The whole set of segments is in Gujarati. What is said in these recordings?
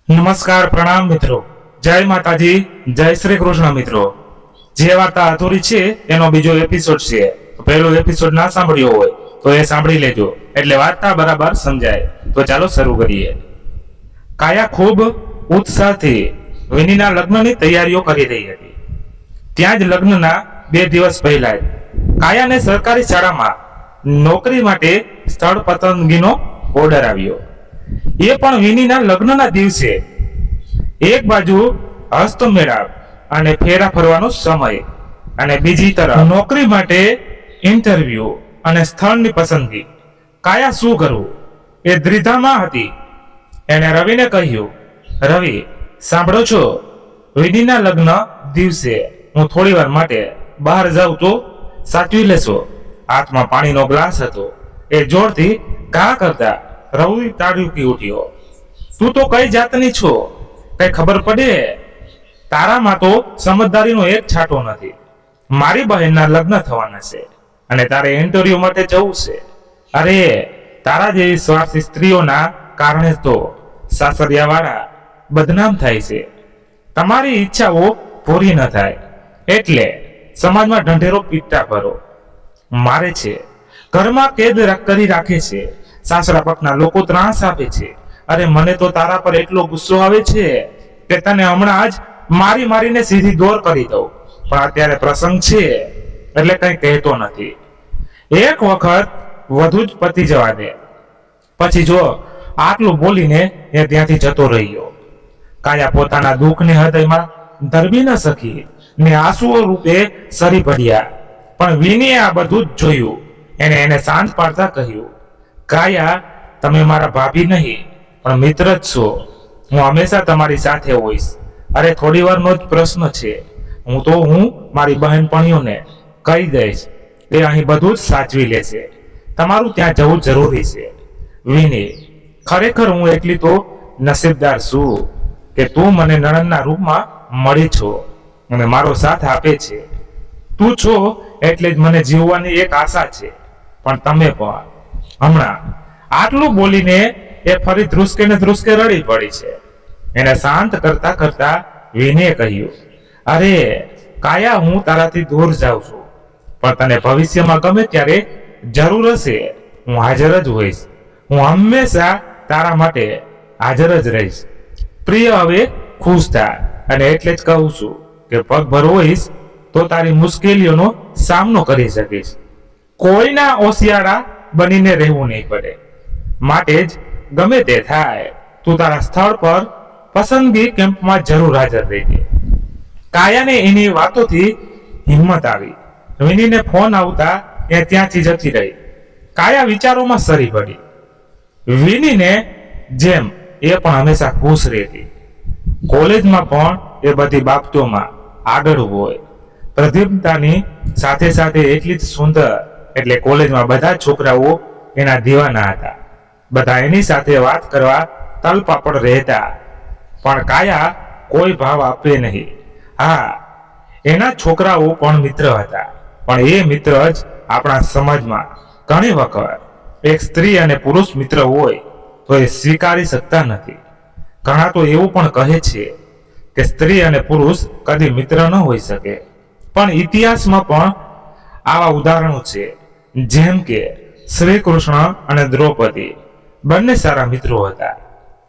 નમસ્કાર, પ્રણામ મિત્રો. જય માતાજી, જય શ્રી કૃષ્ણ મિત્રો. જે વાર્તા અધૂરી છે એનો બીજો એપિસોડ છે. પહેલો એપિસોડ ના સાંભળ્યો હોય તો એ સાંભળી લેજો, એટલે વાર્તા બરાબર સમજાય. તો ચાલો શરૂ કરીએ. કાયા ખૂબ ઉત્સાહથી વિનીના લગ્નની તૈયારીઓ કરી રહી હતી. ત્યાં જ લગ્નના 2 દિવસ પહેલા કાયાને સરકારી શાળામાં નોકરી માટે સ્થળ પસંદગીનો ઓર્ડર આવ્યો. એ પણ વિનીના લગ્નના દિવસે. એક બાજુ હસ્તમેળાપ અને ફેરા ફરવાનો સમય, અને બીજી તરફ નોકરી માટે ઇન્ટરવ્યુ અને સ્થળની પસંદગી. કાયા શું કરવું એ દ્વિધામાં હતી. એણે રવિને કહ્યું, રવિ, સાંભળો છો, વિનીના લગ્ન દિવસે હું થોડી વાર માટે બહાર જાઉં તો સાચવી લેશો? હાથમાં પાણીનો ગ્લાસ હતો. એ જોરથી ઘા કરતા રવિ તાડુકી ઉઠ્યો. તું તો કઈ જાતની છો, કઈ ખબર પડે? તારામાં તો સમજદારીનો એક છાંટો નથી. મારી બહેનના લગ્ન થવાના છે અને તારે ઇન્ટરવ્યુ માટે જવું છે. અરે, તારા જેવી સ્વાર્થી સ્ત્રીઓના કારણે તો સાસરિયાવાળા બદનામ થાય છે. તમારી ઈચ્છાઓ પૂરી ન થાય એટલે સમાજમાં ઢંઢેરો પીટતા ભરો મારે છે. ઘરમાં કેદ કરી રાખે છે. સાસરા પક્ષના લોકો ત્રાસ આપે છે. અરે, મને તો તારા પર એટલો ગુસ્સો આવે છે કે તને હમણાં જ મારીને સીધી દોર કરી દઉં, પણ અત્યારે પ્રસંગ છે એટલે કઈ કહેતો નથી. એક વખત વધુ જ પતી જવા દે. પછી જો. આટલું બોલીને એ ત્યાંથી જતો રહ્યો. કાયા પોતાના દુઃખને હૃદયમાં ધરબી ન શકી ને આંસુઓ રૂપે સરી પડ્યા. પણ વિનીએ આ બધું જ જોયું. એને શાંત પાડતા કહ્યું, કાયા, તમે મારા ભાભી નહીં પણ મિત્ર જ છો. હું હંમેશા તમારી સાથે હોઈશ. અરે, થોડી વારનો જ પ્રશ્ન છે. હું મારી બહેનપણીઓને કહી દઈશ, એ અહીં બધું જ સાચવી લેશે. તમારું ત્યાં જવું જરૂરી છે. વિની, ખરેખર હું એટલી તો નસીબદાર છું કે તું મને નણંદના રૂપમાં મળી છો અને મારો સાથ આપે છે. તું છો એટલે જ મને જીવવાની એક આશા છે. પણ તમે પણ હમણાં. આટલું બોલીને એ ફરી ધ્રુસકે રડી પડી છે. એને શાંત કરતા કરતા વિનયે કહ્યું, અરે કાયા, હું તારાથી દૂર જાઉં છું, પણ તને ભવિષ્યમાં ગમે ત્યારે જરૂર હશે હું હાજર જ હોઈશ. હું હંમેશા તારા માટે હાજર જ રહીશ. પ્રિય, હવે ખુશ થા. અને એટલે જ કહું છું કે પગભર હોઈશ તો તારી મુશ્કેલીઓનો સામનો કરી શકીશ. કોઈના ઓશિયાળા બનીને રહેવું નહીં પડે. માટે જ ગમે તે થાય, તું તારા સ્થળ પર પસંદગી કેમ્પમાં જરૂર હાજર રહેજે. કાયાને એની વાતોથી હિંમત આવી. વિનીને ફોન આવતા એ ત્યાંથી જતી રહી. કાયા વિચારોમાં સરી પડી. વિનીને જેમ એ પણ હંમેશા ખુશ રહેતી. કોલેજમાં પણ એ બધી બાબતોમાં આગળ હોય. પ્રતિભતાની સાથે સાથે એટલી જ સુંદર એટલે કોલેજમાં બધા છોકરાઓ એના દીવાના હતા. બધા એની સાથે વાત કરવા તલપાપડ રહેતા. પણ કાયા કોઈ ભાવ આપે નહીં. હા, એના છોકરાઓ પણ મિત્ર હતા, પણ એ મિત્ર જ આપણા સમાજમાં ઘણી વખત એક સ્ત્રી અને પુરુષ મિત્ર હોય તો એ સ્વીકારી શકતા નથી. ઘણા તો એવું પણ કહે છે કે સ્ત્રી અને પુરુષ કદી મિત્ર ન હોઈ શકે. પણ ઇતિહાસમાં પણ આવા ઉદાહરણો છે. જેમ કે શ્રી કૃષ્ણ અને દ્રૌપદી બંને સારા મિત્રો હતા.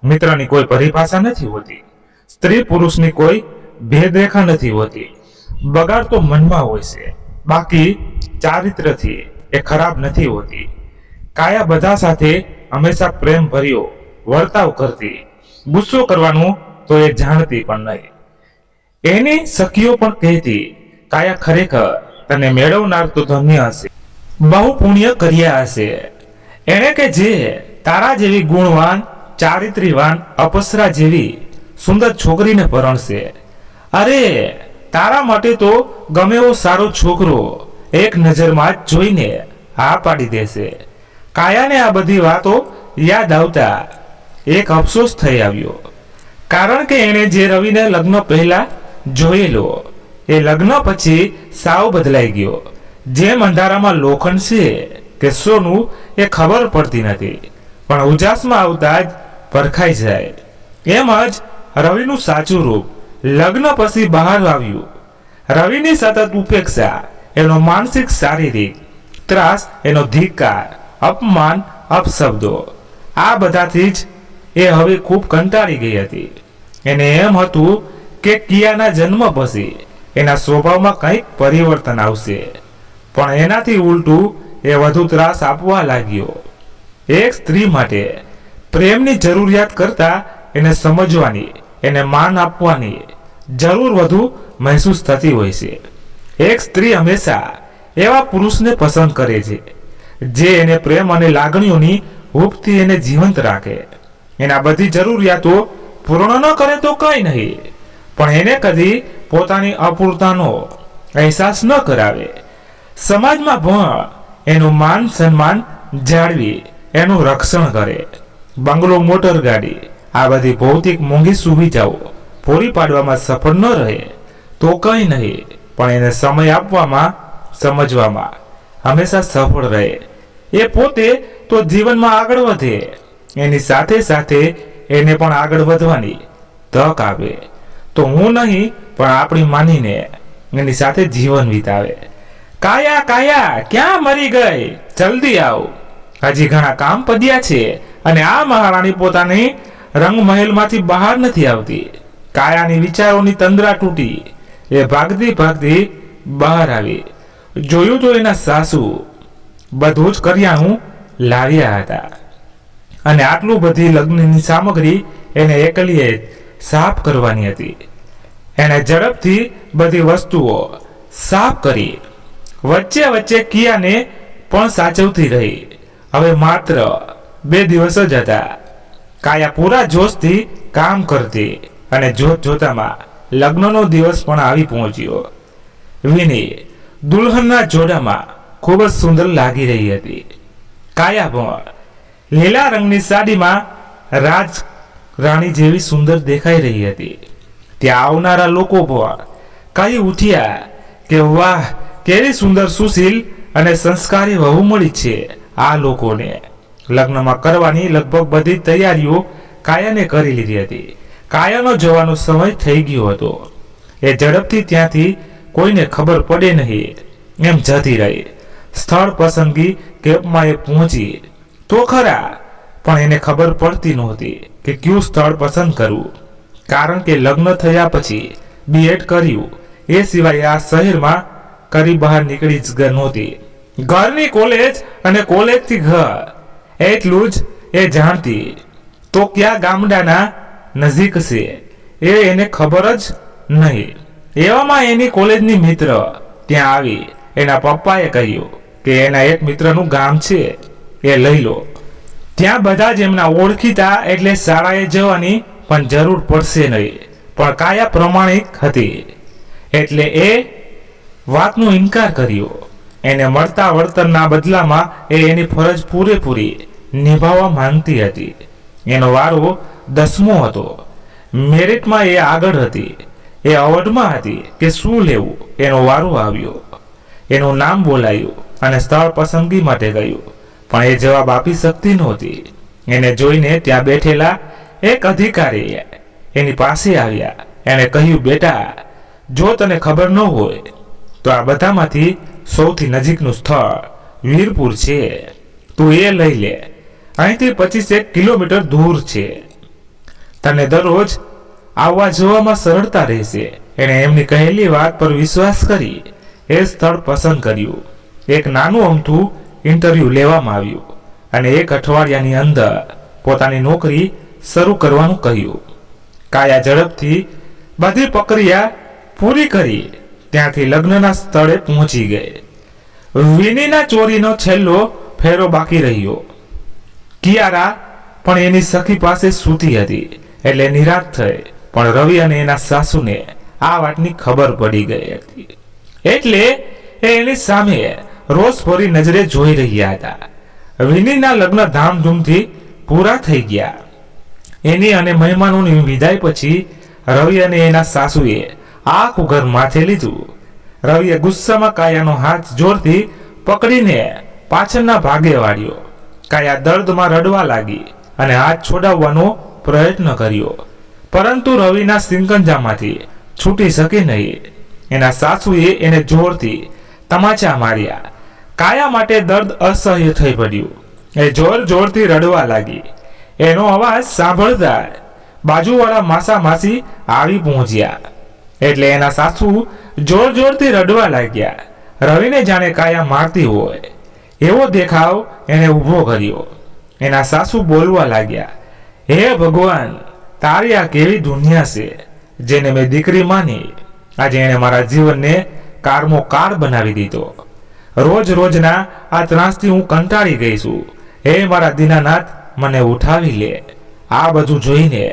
મિત્રની કોઈ પરિભાષા નથી હોતી. સ્ત્રી પુરુષની કોઈ ભેદરેખા નથી હોતી. બગાડ તો મનમાં હોય છે, બાકી ચારિત્રથી એ ખરાબ નથી હોતી. કાયા બધા સાથે હંમેશા પ્રેમ ભર્યો વર્તાવ કરતી. ગુસ્સો કરવાનું તો એ જાણતી પણ નહીં. એની સખીઓ પણ કહેતી, કાયા, ખરેખર તને મેળવનાર તો ધન્ય હશે, બહુ પુણ્ય કર્યા હશે. એને કે જે તારા જેવી ગુણવાન, ચારિત્ર્યવાન, અપસરા જેવી સુંદર છોકરીને પરણશે. અરે, તારા માટે તો ગમે એવો સારો છોકરો એક નજરમાં જ જોઈને હા પાડી દેશે. કાયાને આ બધી વાતો યાદ આવતા એક અફસોસ થઈ આવ્યો. કારણ કે એણે જે રવિને લગ્ન પહેલા જોયેલો એ લગ્ન પછી સાવ બદલાઈ ગયો. જેમ અંધારામાં લોખંડ છે કે સોનું એ ખબર પડતી નથી, પણ ઉજાસમાં આવતા જ પરખાઈ જાય. એમ જ રવિનું સાચું રૂપ લગ્ન પછી બહાર આવ્યું. રવિની સતત ઉપેક્ષા, એનો માનસિક શારીરિક ત્રાસ, એનો ધિક્કાર, અપમાન, અપશબ્દો, આ બધાથી જ એ હવે ખૂબ કંટાળી ગઈ હતી. એને એમ હતું કે કિયાના જન્મ પછી એના સ્વભાવમાં કંઈક પરિવર્તન આવશે, પણ એનાથી ઉલટું એ વધુ ત્રાસ આપવા લાગ્યો. એક સ્ત્રી માટે પ્રેમની જરૂરિયાત કરતા એને સમજવાની, એને માન આપવાની જરૂર વધુ મહેસૂસ થતી હોય છે. એક સ્ત્રી હંમેશા એવા પુરુષને પસંદ કરે છે જે એને પ્રેમ અને લાગણીઓની હૂંફથી એને જીવંત રાખે. એના બધી જરૂરિયાતો પૂર્ણ ન કરે તો કંઈ નહીં, પણ એને કદી પોતાની અપૂર્ણતાનો અહેસાસ ન કરાવે. સમાજમાં પણ એનું માન સન્માન જાળવી એનું રક્ષણ કરે. બંગલો, મોટર ગાડી, આ બધી ભૌતિક મોંઘી સુવિધાઓ પૂરી પાડવામાં સફળ ન રહે તો કંઈ નહીં, પણ એને સમય આપવામાં, સમજવામાં હંમેશા સફળ રહે. એ પોતે તો જીવનમાં આગળ વધે, એની સાથે સાથે એને પણ આગળ વધવાની તક આપે. તો હું નહીં પણ આપણી માનીને એની સાથે જીવન વિતાવે. કાયા, કાયા, ક્યાં મરી ગઈ? જલ્દી આવ, હજી ઘણા કામ પડ્યા છે. અને આ મહારાણી પોતાની રંગમહેલમાંથી બહાર નથી આવતી. કાયાની વિચારોની તંદ્રા તૂટી. એ ભાગતી ભાગતી બહાર આવી. જોયું તો એના સાસુ બધું જ કરિયાણું લાવ્યા હતા, અને આટલું બધી લગ્નની સામગ્રી એને એકલીએ જ સાફ કરવાની હતી. એને ઝડપથી બધી વસ્તુઓ સાફ કરી. વચ્ચે વચ્ચે કિયાને પણ સાચવતી રહી. હવે માત્ર 2 દિવસ જ હતા. કાયા પૂરા જોશથી કામ કરતી, અને જોત જોતામાં લગ્નનો દિવસ પણ આવી પહોંચ્યો. વિની દુલ્હનના જોડામાં ખૂબ જ સુંદર લાગી રહી હતી. કાયા પણ લીલા રંગની સાડીમાં રાજ રાણી જેવી સુંદર દેખાઈ રહી હતી. ત્યાં આવનારા લોકો પણ કહી ઉઠ્યા કે વાહ, કેવી સુંદર, સુશીલ અને સંસ્કારી વહુ મળી છે આ લોકોને. લગ્નમાં કરવાની લગભગ બધી તૈયારીઓ કાયાને કરી લીધી હતી. કાયાનો જવાનો સમય થઈ ગયો હતો. એ ઝડપથી ત્યાંથી કોઈને ખબર પડે નહીં એમ જતી રહી. સ્થળ પસંદગી કેમ્પમાં એ પહોંચી તો ખરા, પણ એને ખબર પડતી નહોતી કે કયું સ્થળ પસંદ કરવું, કારણ કે લગ્ન થયા પછી બીએડ કર્યું એ સિવાય આ શહેરમાં કરી બહાર નીકળી જ નહોતી. ઘરની કોલેજ અને કોલેજથી ઘર એટલું જ એ જાણતી. તો ક્યાં ગામડાના નજીક છે એ એને ખબર જ નહીં. એવામાં એની કોલેજની મિત્ર ત્યાં આવી. એના પપ્પાએ કહ્યું કે એના એક મિત્રનું ગામ છે, એ લઈ લો. ત્યાં બધા જ એમના ઓળખીતા, એટલે શાળાએ જવાની પણ જરૂર પડશે નહીં. પણ કાયા પ્રમાણિક હતી એટલે એ વાતનો ઇનકાર કર્યો. એને મળતા વળતરના બદલામાં એ એની ફરજ પૂરેપૂરી નિભાવવા માંગતી હતી. એનો વારો 10મો હતો. મેરિટમાં એ આગળ હતી. એ અવઢમાં હતી કે શું લેવું. એનો વારો આવ્યો. એનું નામ બોલાયું અને સ્થળ પસંદગી માટે ગયું, પણ એ જવાબ આપી શકતી નહોતી. એને જોઈને ત્યાં બેઠેલા એક અધિકારી એની પાસે આવ્યા. એને કહ્યું, બેટા, જો તને ખબર ન હોય તો આ બધામાંથી સૌથી નજીકનું સ્થળ વીરપુર છે. તું એ લઈ લે. અહીંથી 25 કિલોમીટર દૂર છે. તને દરરોજ આવવા જવામાં સરળતા રહેશે. એણે એમની કહેલી વાત પર વિશ્વાસ કરી એ સ્થળ પસંદ કર્યું. એક નાનું અમથું ઇન્ટરવ્યૂ લેવામાં આવ્યું અને 1 અઠવાડિયાની અંદર પોતાની નોકરી શરૂ કરવાનું કહ્યું. કાયા ઝડપથી બધી પ્રક્રિયા પૂરી કરી ત્યાંથી લગ્નના સ્થળે પહોંચી ગઈ. વિનીના ચોરીનો છેલ્લો ફેરો બાકી રહ્યો. કિયારા પણ એની સખી પાસે સૂતી હતી એટલે નિરાશ થઈ. પણ રવિ અને એના સાસુને આ વાતની ખબર પડી ગઈ હતી, એટલે એ એની સામે રોષભરી નજરે જોઈ રહ્યા હતા. વિનીના લગ્ન ધામધૂમથી પૂરા થઈ ગયા. એની અને મહેમાનોની વિદાય પછી રવિ અને એના સાસુએ આખું ઘર માથે લીધું. રવિએ ગુસ્સામાં કાયાનો હાથ જોરથી પકડીને પાછળના ભાગે વાળ્યો. કાયા દર્દમાં રડવા લાગી અને હાથ છોડાવવાનો પ્રયત્ન કર્યો, પરંતુ રવિના સિંકંજામાંથી છૂટી શકી નહીં. એના સાસુએ એને જોરથી તમાચા માર્યા. કાયા માટે દર્દ અસહ્ય થઈ પડ્યું. એ જોર જોરથી રડવા લાગી. એનો અવાજ સાંભળતા બાજુવાળા માસા માસી આવી પહોંચ્યા. એટલે એના સાસુ જોર જોરથી રડવા લાગ્યા. રવિને જાણે કાયા મારતી હોય એવો દેખાવ એને ઊભો કર્યો. એના સાસુ બોલવા લાગ્યા, હે ભગવાન, તારી આ કેવી દુનિયા છે જેને મેં દીકરી માની. આજે એને મારા જીવનને કારમો કાર બનાવી દીધો. રોજ રોજના આ ત્રાસથી હું કંટાળી ગઈ છું. હે મારા દીનાનાથ, મને ઉઠાવી લે. આ બધું જોઈને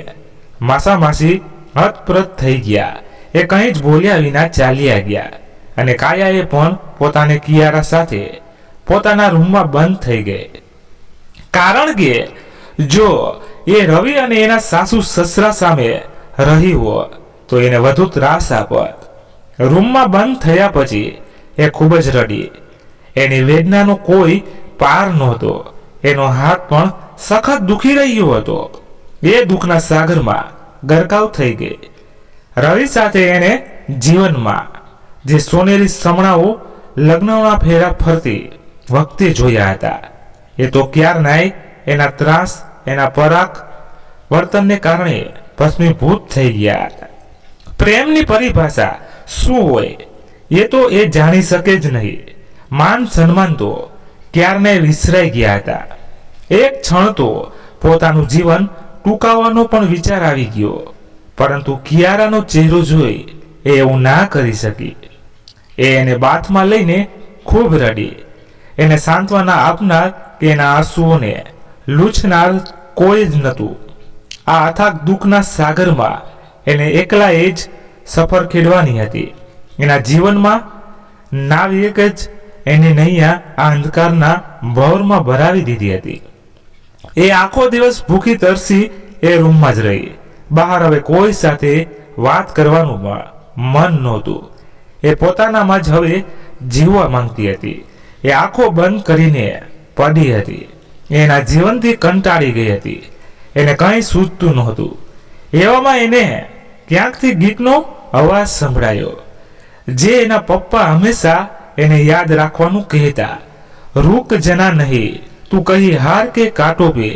માસા માસી હતપ્રત થઈ ગયા. એ કંઈ જ બોલ્યા વિના ચાલ્યા ગયા. અને કાયાએ પણ પોતાને કિયારા સાથે પોતાના રૂમમાં બંધ થઈ ગઈ. કારણ કે જો એ રવિ અને એના સાસુ સસરા સામે રહી હોત તો એને વધુ ત્રાસ આપત. રૂમમાં બંધ થયા પછી એ ખૂબ જ રડી. એની વેદનાનો કોઈ પાર નહોતો. એનો હાથ પણ સખત દુખી રહ્યો હતો. એ દુઃખના સાગરમાં ગરકાવ થઈ ગઈ. રવિ સાથે એને જીવનમાં જે સોનેરી સમણાઓ લગ્નના ફેરા ફરતી વખતે જોયા હતા એ તો ક્યારનાય એના ત્રાસ, એના પરાક વર્તનને કારણે ભસ્મીભૂત થઈ ગયા હતા. પ્રેમની પરિભાષા શું હોય એ તો એ જાણી શકે જ નહીં. માન સન્માન તો ક્યારનાય વિસરાઈ ગયા હતા. એક ક્ષણ તો પોતાનું જીવન ટૂંકાવવાનો પણ વિચાર આવી ગયો. પરંતુ કિયારાનો ચહેરો જોઈ એ એવું ના કરી શકી. એને બાથમાં લઈને ખૂબ રડી. એને સાંત્વના આપનાર કે એના આંસુઓને લૂછનાર કોઈ જ નહોતું. આ અથાગ દુઃખના સાગરમાં એને એકલાએ જ સફર ખેડવાની હતી. એના જીવનમાં નાવિક જ એને નૈયા આ અંધકારના ભવરમાં ભરાવી દીધી હતી. એ આખો દિવસ ભૂખી તરસી એ રૂમમાં જ રહી. બહાર હવે કોઈ સાથે વાત કરવાનું મન નહોતું. એ પોતાનામાં જ હવે જીવવા માંગતી હતી. એ આંખો બંધ કરીને પડી હતી. એના જીવનથી કંટાળી ગઈ હતી. એને કંઈ સૂઝતું નહોતું. એવામાં એને ક્યાંકથી ગીતનો અવાજ સંભળાયો જે એના પપ્પા હંમેશા એને યાદ રાખવાનું કહેતા. રૂક જના નહીં, તું કહી હાર કે કાંટો पे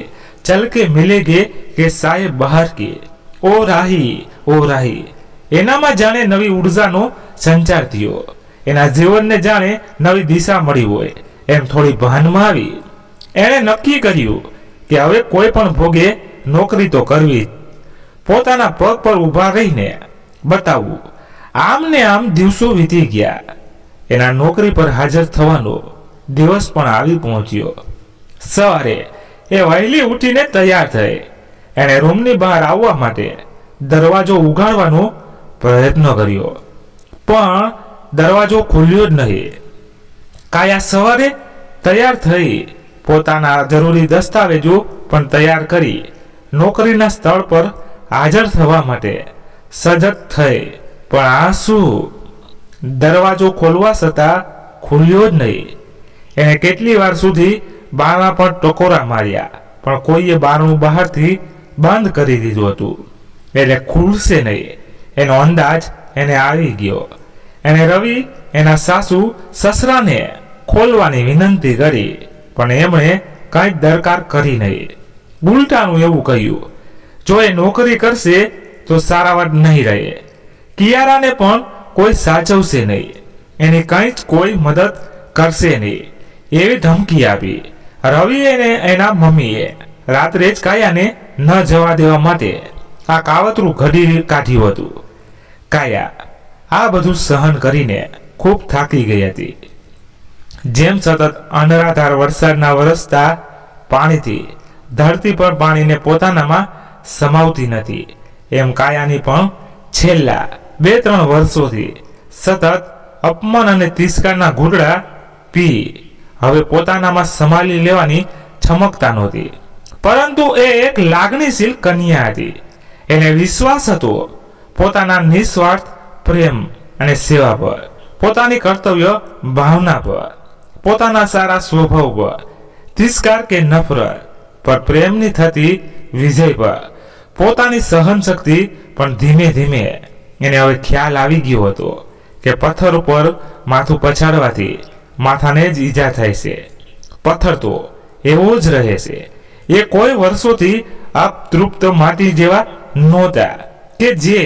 चल के मिलेगे કે સાહેબ બહાર કે. ઓ રાહી. એનામાં જાણે નવી ઉર્જાનો સંચાર થયો. એના જીવનને જાણે નવી દિશા મળી હોય એમ થોડી ભાનમાં આવી. એણે નક્કી કર્યું કે હવે કોઈ પણ ભોગે નોકરી તો કરવી જ. પોતાના પગ પર ઊભા રહીને બતાવવું. આમ ને આમ દિવસો વીતી ગયા. એના નોકરી પર હાજર થવાનો દિવસ પણ આવી પહોંચ્યો. સવારે એ વહેલી ઉઠીને તૈયાર થઈ. એણે રૂમની બહાર આવવા માટે દરવાજો ઉગાડવાનો પ્રયત્ન કર્યો પણ દરવાજો ખુલ્યો જ નહીં. કાયા સવારે તૈયાર થઈ પોતાના જરૂરી દસ્તાવેજો પણ તૈયાર કરી નોકરીના સ્થળ પર હાજર થવા માટે સજગ થઈ. પણ આ શું? દરવાજો ખોલવા છતાં ખુલ્યો જ નહીં. એણે કેટલી વાર સુધી બારણા પર ટકોરા માર્યા પણ કોઈએ બારણું બહારથી બંધ કરી દીધું હતું. એટલે ખુલશે નહીં એનો અંદાજ એને આવી ગયો. એને રવિ એના સાસુ સસરાને ખોલવાની વિનંતી કરી પણ એમણે કંઈ દરકાર કરી નહીં. ઉલટાનું એવું કહ્યું, જો એ નોકરી કરશે તો સારાવટ નહીં રહે. કિયારાને પણ કોઈ સાચવશે નહીં. એની કંઈ જ કોઈ મદદ કરશે નહીં એવી ધમકી આપી. રવિ અને એના મમ્મીએ રાત્રે જ કાયાને ન જવા દેવા માટે આ કાવતરું ઘડી કાઢ્યું હતું. કાયા આ બધું સહન કરીને ખૂબ થાકી ગઈ હતી. જેમ સતત અનરાધાર વરસાદના વરસતા પાણીથી ધરતી પર પાણીને પોતાનામાં સમાવતી નથી એમ કાયાની પણ છેલ્લા 2-3 વર્ષોથી સતત અપમાન અને તિરસ્કારના ઘૂંટડા પી હવે પોતાનામાં સંભાળી લેવાની ક્ષમતા નહોતી. પરંતુ એ એક લાગણીશીલ કન્યા હતી. એને વિશ્વાસ હતો પોતાના નિસ્વાર્થ પ્રેમ અને સેવા પર, પોતાની કર્તવ્ય ભાવના પર, પોતાના સારા સ્વભાવ પર. તિરસ્કાર કે નફરત પર પ્રેમની થતી વિજય પર, પોતાની સહન શક્તિ પણ ધીમે ધીમે એને હવે ખ્યાલ આવી ગયો હતો કે પથ્થર ઉપર માથું પછાડવાથી માથાને જ ઈજા થાય છે. પથ્થર તો એવો જ રહે છે. એ કોઈ વર્ષોથી અતૃપ્ત માટી જેવા નહોતા કે જે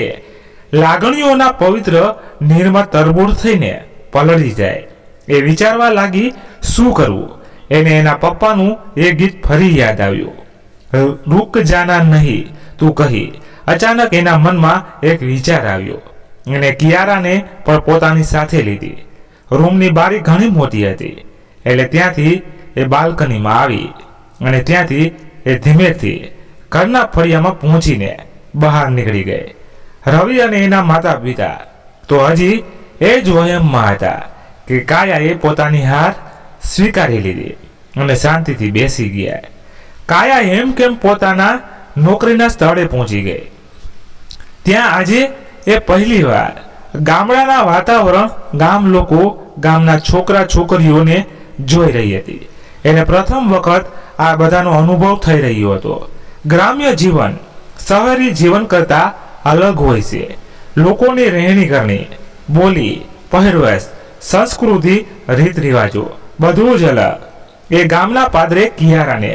લાગણીઓના પવિત્ર નીરમાં તરબોળ થઈને પલળી જાય. એ વિચારવા લાગી શું કરવું. એને એના પપ્પાનું એ ગીત ફરી યાદ આવ્યું. રૂક જાના નહીં તું કહી. અચાનક એના મનમાં એક વિચાર આવ્યો. એને કિયારાને પણ પોતાની સાથે લીધી. રૂમની બારી ઘણી મોટી હતી એટલે ત્યાંથી એ બાલ્કનીમાં આવી અને ત્યાંથી એ ધીમેથી ઘરના ફળિયામાં પહોંચીને બહાર નીકળી ગઈ. રવિ અને એના માતા પિતા તો હજી એ જ વહેમમાં હતા કે કાયાએ પોતાની હાર સ્વીકારી લીધી અને શાંતિથી બેસી ગયા. કાયા એમ કેમ પોતાના નોકરીના સ્થળે પહોંચી ગઈ. ત્યાં આજે એ પહેલી વાર ગામડાના વાતાવરણ, ગામ લોકો, ગામના છોકરા છોકરીઓને જોઈ રહી હતી. એને પ્રથમ વખત આ બધાનો અનુભવ થઈ રહ્યો હતો. ગ્રામ્ય જીવન શહેરી જીવન કરતા અલગ હોય છે. લોકોની રહેણી કરણી, બોલી, પહેરવેશ, સંસ્કૃતિ, રીત રિવાજો બધું જ અલગ. એ ગામના પાદરે કિયારાને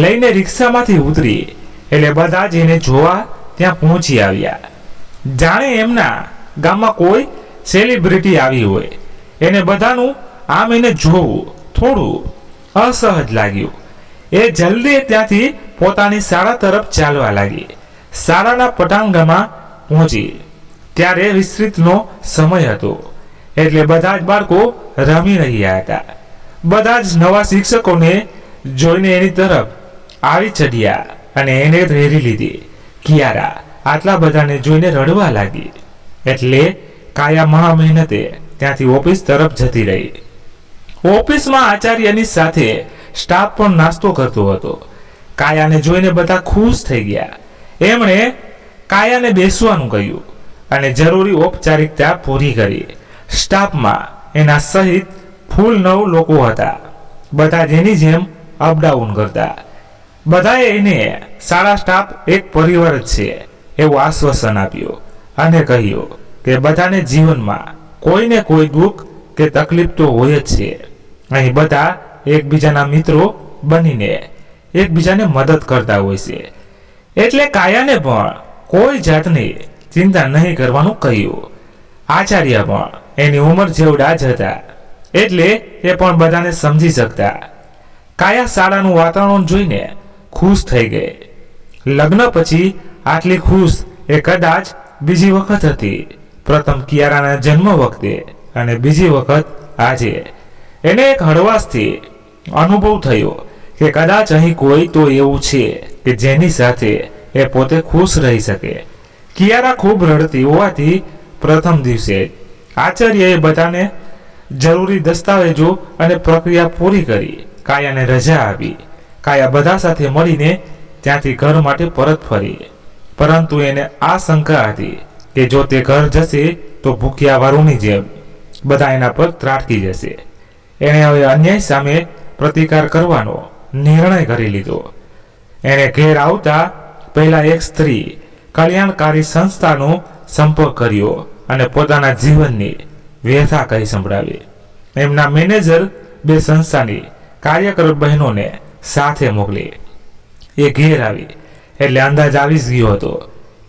લઈને રિક્ષામાંથી ઉતરી એટલે બધા જ એને જોવા ત્યાં પહોંચી આવ્યા. જાણે એમના ગામમાં કોઈ સેલિબ્રિટી આવી હોય. એને બધાનું આમ એને જોવું થોડું અસહજ લાગ્યું. એ જલ્દી ત્યાંથી પોતાની શાળા તરફ ચાલવા લાગી. શાળાના પટાંગણમાં પહોંચી ત્યારે વિસ્તૃતનો સમય હતો એટલે બધા જ બાળકો રમી રહ્યા હતા. બધા જ નવા શિક્ષકોને જોઈને એની તરફ આવી ચડ્યા અને એને રેરી લીધી. કિયારા આટલા બધાને જોઈને રડવા લાગી એટલે કાયા મહા મહેનતે ત્યાંથી ઓફિસ તરફ જતી રહી. ઓફિસમાં આચાર્યની સાથે સ્ટાફ પણ નાસ્તો કરતો હતો. કાયાને જોઈને બધા ખુશ થઈ ગયા. એમણે કાયાને બેસવાનું કહ્યું અને જરૂરી ઔપચારિકતા પૂરી કરી. સ્ટાફમાં એના સહિત ફૂલ 9 લોકો હતા. બધા જ એની જેમ અપડાઉન કરતા. બધાએ એને શાળા સ્ટાફ એક પરિવાર જ છે એવું આશ્વાસન આપ્યું અને કહ્યું કે બધાને જીવનમાં કોઈને કોઈ દુઃખ કે તકલીફ તો હોય જ છે. અહીં બધા એકબીજાના મિત્રો બનીને એકબીજાને મદદ કરતા હોય છે. એટલે કાયાને પણ કોઈ જાતની ચિંતા નહીં કરવાનું કહ્યું. આચાર્ય પણ એની ઉંમર જેવડા જ હતા એટલે એ પણ બધાને સમજી શકતા. કાયા શાળાનું વાતાવરણ જોઈને ખુશ થઈ ગઈ. લગ્ન પછી આટલી ખુશ એ કદાચ બીજી વખત હતી. પ્રથમ કિયારાના જન્મ વખતે અને બીજી વખત આજે. એને એક હળવાશથી અનુભવ થયો કે કદાચ અહીં કોઈ તો એવું છે કે જેની સાથે એ પોતે ખુશ રહી શકે. કિયારા ખૂબ રડતી હોવાથી પ્રથમ દિવસે આચાર્યએ બધાને જરૂરી દસ્તાવેજો અને પ્રક્રિયા પૂરી કરી કાયાને રજા આપી. કાયા બધા સાથે મળીને ત્યાંથી ઘર માટે પરત ફરી. પરંતુ એને આ શંકા હતી કે જો તે ઘર જશે તો ભૂખ્યા વારુની જેમ બધા એના પર ત્રાટકી જશે. એણે હવે અન્યાય સામે પ્રતિકાર કરવાનો નિર્ણય કરી લીધો. એણે ઘેર આવતા પહેલા એક સ્ત્રી કલ્યાણકારી સંસ્થાનો સંપર્ક કર્યો અને પોતાના જીવનની વ્યથા કહી સંભળાવી. એમના મેનેજર 2 સંસ્થાની કાર્યકર બહેનોને સાથે મોકલી. એ ઘેર આવી એટલે અંદાજ આવી જ ગયો હતો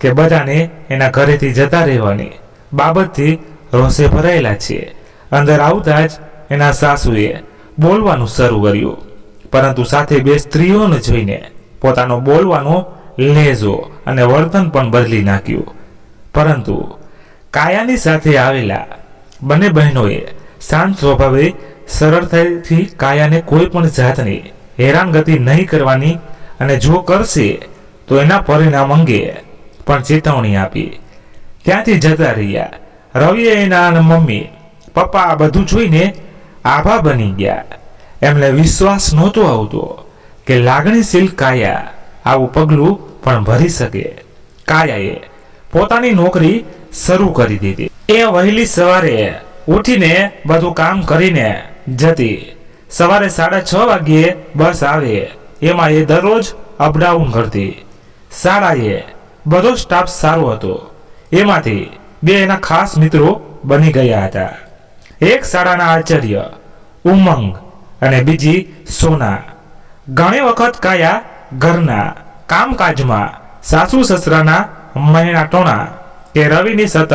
કે બધાને એના ઘરેથી જતા રહેવાની બાબતથી રોષે ભરાયેલા છે. અંદર આવતા જ એના સાસુએ બોલવાનું શરૂ કર્યું, પરંતુ સાથે 2 સ્ત્રીઓને જોઈને પોતાનો બોલવાનો લહેજો અને વર્તન પણ બદલી નાખ્યું. પરંતુ કાયાની સાથે આવેલા બંને બહેનોએ શાંત સ્વભાવે સરળતાથી કાયાને કોઈ પણ જાતની હેરાનગતિ નહીં કરવાની અને જો કરશે તો એના પરિણામ અંગે પણ ચેતવણી આપી. ત્યાંથી જતા રહ્યા. રવિએ એના મમ્મી પપ્પા આ બધું જોઈને આભા બની ગયા. એમને વિશ્વાસ નહોતો આવતો કે લાગણીશીલ કાયા આવું પગલું પણ ભરી શકે. કાયાએ પોતાની નોકરી શરૂ કરી દીધી. એ વહેલી સવારે ઉઠીને બધું કામ કરીને જતી. સવારે 6:30 વાગ્યે બસ આવે એમાં એ દરરોજ અપડાઉન કરતી. શાળાએ બધો સ્ટાફ સારો હતો. એમાંથી બે એના ખાસ મિત્રો બની ગયા હતા. એક શાળાના આચાર્ય ઉમંગ અને બીજી સોના. ઘણી વખત કાયા ઘરના કામકાજમાં સાસુ સસરાના મહિના ટોણા કે રવિની સતત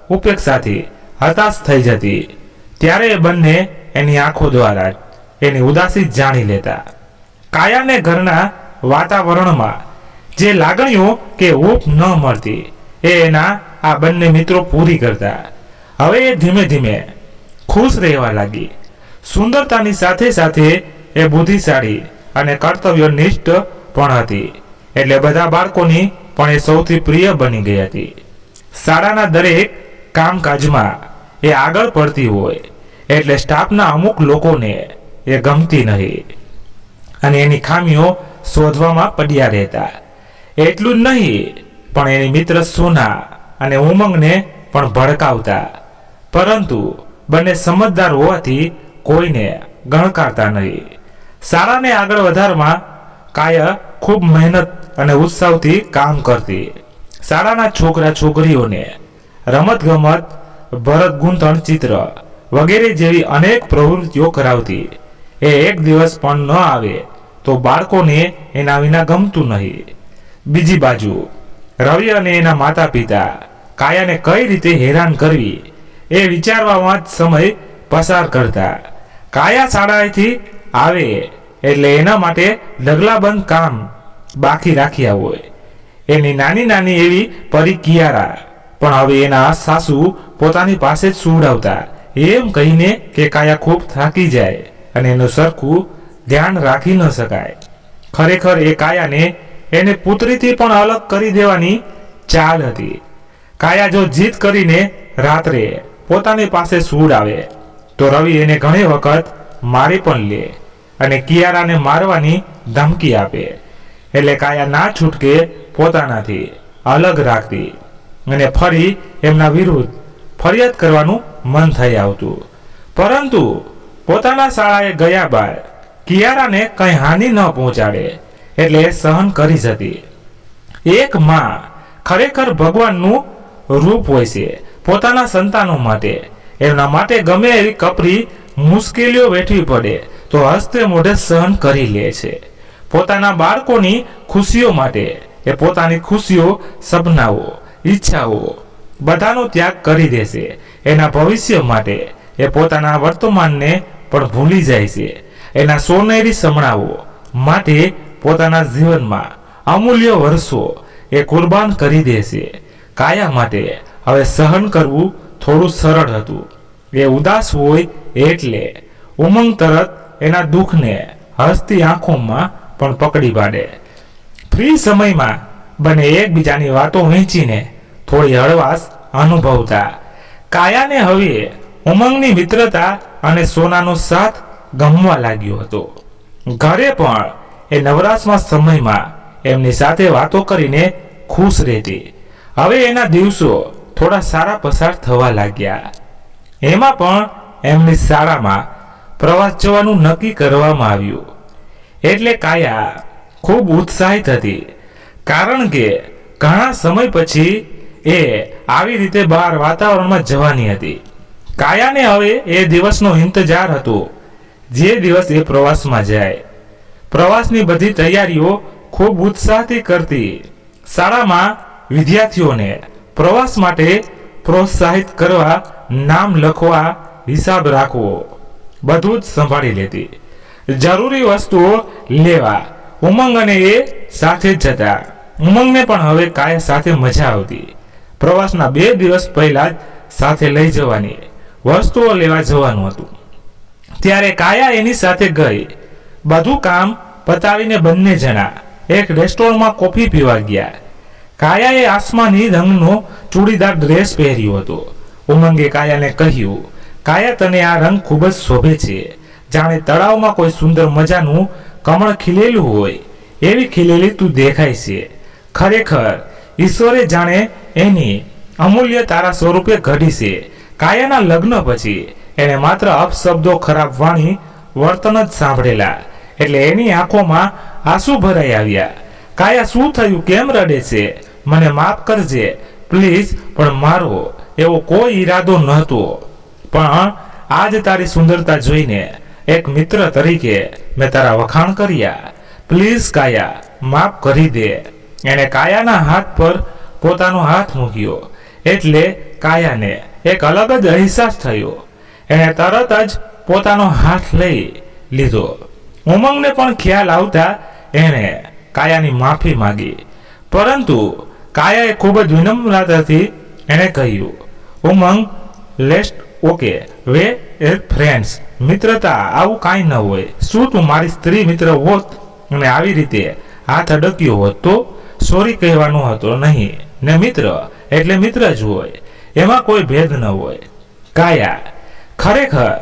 ઉપેક્ષાથી હતાશ થઈ જતી. ત્યારે એ બંને એની આંખો દ્વારા જ એની ઉદાસી જાણી લેતા. કાયાને ઘરના વાતાવરણમાં જે લાગણીઓ કે હૂંફ ન મળતી એ એના આ બંને મિત્રો પૂરી કરતા. હવે એ ધીમે ધીમે ખુશ રહેવા લાગી. સુંદરતાની સાથે સાથે એ બુદ્ધિશાળી અને કર્તવ્યનિષ્ઠ પણ હતી. એટલે બધા બાળકોની પણ એ સૌથી પ્રિય બની ગઈ હતી. શાળાના દરેક કામકાજમાં એ આગળ પડતી હોય એટલે સ્ટાફના અમુક લોકોને એ ગમતી નહીં અને એની ખામીઓ શોધવામાં પડ્યા રહેતા. એટલું જ નહીં પણ એની મિત્ર સોના અને ઉમંગને પણ ભડકાવતા. પરંતુ બંને સમજદાર હોવાથી કોઈને ગણકારતા નહીં. શાળાને આગળ વધારવામાં કાયા ખૂબ મહેનત અને ઉત્સાહથી કામ કરતી. શાળાના છોકરા છોકરીઓને રમતગમત, ભરત ગૂંથણ, ચિત્ર વગેરે જેવી અનેક પ્રવૃત્તિઓ કરાવતી. એ એક દિવસ પણ ન આવે તો બાળકોને એના વિના ગમતું નહીં. બીજી બાજુ રવિ અને એના માતા પિતા કાયાને કઈ રીતે હેરાન કરવી એ વિચારવામાં જ સમય પસાર કરતા. કાયા શાળાએથી આવે એટલે એના માટે ઢગલાબંધ કામ બાકી રાખ્યા હોય. એની નાની નાની એવી પરી કિયારા પણ હવે એના સાસુ પોતાની પાસે જ સુવડાવતા, એમ કહીને કે કાયા ખૂબ થાકી જાય અને એનું સરખું ધ્યાન રાખી ન શકાય. ખરેખર એ કાયાને એને પુત્રીથી પણ અલગ કરી દેવાની ચાલ હતી. કાયા જો જીદ કરીને રાત્રે પોતાની પાસે સુવડાવે તો રવિ એને ઘણી વખત મારી પણ લે અને કિયારાને મારવાની ધમકી આપે. એટલે કાયા ના છૂટકે પોતાનાથી અલગ રાખતી અને ફરી એમના વિરુદ્ધ ફરિયાદ કરવાનું મન થઈ આવતું. પરંતુ પોતાના શાળાએ ગયા બાદ કિયારાને કંઈ હાનિ ન પહોંચાડે એટલે એ સહન કરી જતી. એક માં ખરેખર ભગવાનનું રૂપ હોય છે પોતાના સંતાનો માટે. એમના માટે ગમે એવી કપરી મુશ્કેલીઓ વેઠવી પડે તો હસ્તે મોઢે સહન કરી લે છે. પોતાના બાળકોની ખુશીઓ માટે એ પોતાની ખુશીઓ, સપનાઓ, ઈચ્છાઓ બધાનો ત્યાગ કરી દેશે. એના ભવિષ્ય માટે એ પોતાના વર્તમાનને પણ ભૂલી જાય છે. એના સોનેરી સમણાઓ માટે પોતાના જીવનમાં અમૂલ્ય વર્ષો એ કુરબાન કરી દેશે. કાયા માટે હવે સહન કરવું થોડું સરળ હતું. એ ઉદાસ હોય એટલે ઉમંગ તરત એના દુઃખને હસતી આંખોમાં પણ પકડી પાડે. ફ્રી સમયમાં બંને એકબીજાની વાતો વહેંચીને થોડી હળવાશ અનુભવતા. કાયાને હવે ઉમંગની મિત્રતા અને સોનાનો સાથ ગમવા લાગ્યો હતો. ઘરે પણ એ નવરાશમાં સમયમાં એમની સાથે વાતો કરીને ખુશ રહેતી. હવે એના દિવસો થોડા સારા પસાર થવા લાગ્યા. એમાં પણ એમની શાળામાં પ્રવાસ જવાનું નક્કી કરવામાં આવ્યું. એટલે કાયા ખૂબ ઉત્સાહિત હતી, કારણ કે ઘણા સમય પછી એ આવી રીતે બહાર વાતાવરણમાં જવાની હતી. કાયાને હવે એ દિવસનો ઇંતજાર હતો જે દિવસ એ પ્રવાસમાં જાય. પ્રવાસની બધી તૈયારીઓ ખૂબ ઉત્સાહથી કરતી. શાળામાં વિદ્યાર્થીઓને પ્રવાસ માટે પ્રોત્સાહિત કરવા, નામ લખવા, હિસાબ રાખવો બધું જ સંભાળી લેતી. જરૂરી વસ્તુઓ લેવા ઉમંગ અને એ સાથે જ જતા. ઉમંગને પણ હવે કાયા સાથે મજા આવતી. પ્રવાસના 2 દિવસ પહેલા જ સાથે લઈ જવાની વસ્તુઓ લેવા જવાનું હતું. ત્યારે કાયા એની સાથે ગઈ. બધું કામ પતાવીને બંને જણા એક રેસ્ટોરન્ટમાં કોફી પીવા ગયા. કાયાએ આસમાની રંગનો ચૂડીદાર ડ્રેસ પહેર્યો હતો. ઉમંગે કાયાને કહ્યું, કાયા, તને આ રંગ ખૂબ જ શોભે છે. જાણે તળાવમાં કોઈ સુંદર મજાનું કમળ ખીલેલું હોય એવી ખીલેલી તું દેખાય છે. ખરેખર ઈશ્વરે જાણે એની અમૂલ્ય તારા સ્વરૂપે ઘડી છે. કાયાના લગ્ન પછી એને માત્ર અપશબ્દો, ખરાબ વાણી, વર્તન જ સાંભળેલા એટલે એની આંખોમાં આંસુ ભરાઈ આવ્યા. કાયા, શું થયું? કેમ રડે છે? મને માફ કરજે પ્લીઝ, પણ મારો એવો કોઈ ઈરાદો નહોતો, પણ આજ તારી સુંદરતા જોઈને એક મિત્ર તરીકે મેં તારા વખાણ કર્યા. પ્લીઝ કાયા, માફ કરી દે. એણે કાયાના હાથ પર પોતાનો હાથ મૂક્યો એટલે કાયાને એક અલગ જ અહેસાસ થયો. એણે તરત જ પોતાનો હાથ લઈ લીધો. ઉમંગને પણ ખ્યાલ આવતા એણે કાયાની માફી માંગી, પરંતુ કાયાએ ખૂબ જ વિનમ્રતાથી એણે કહ્યું, Umang, let's okay way as friends. મિત્રતા આવું કાંઈ ન હોય. શું તું મારી સ્ત્રી મિત્ર હોત અને આવી રીતે હાથ અડક્યો હોત તો સોરી કહેવાનો હતો નહીં ને મિત્ર એટલે મિત્ર જ હોય, એમાં કોઈ ભેદ ન હોય. કાયા, ખરેખર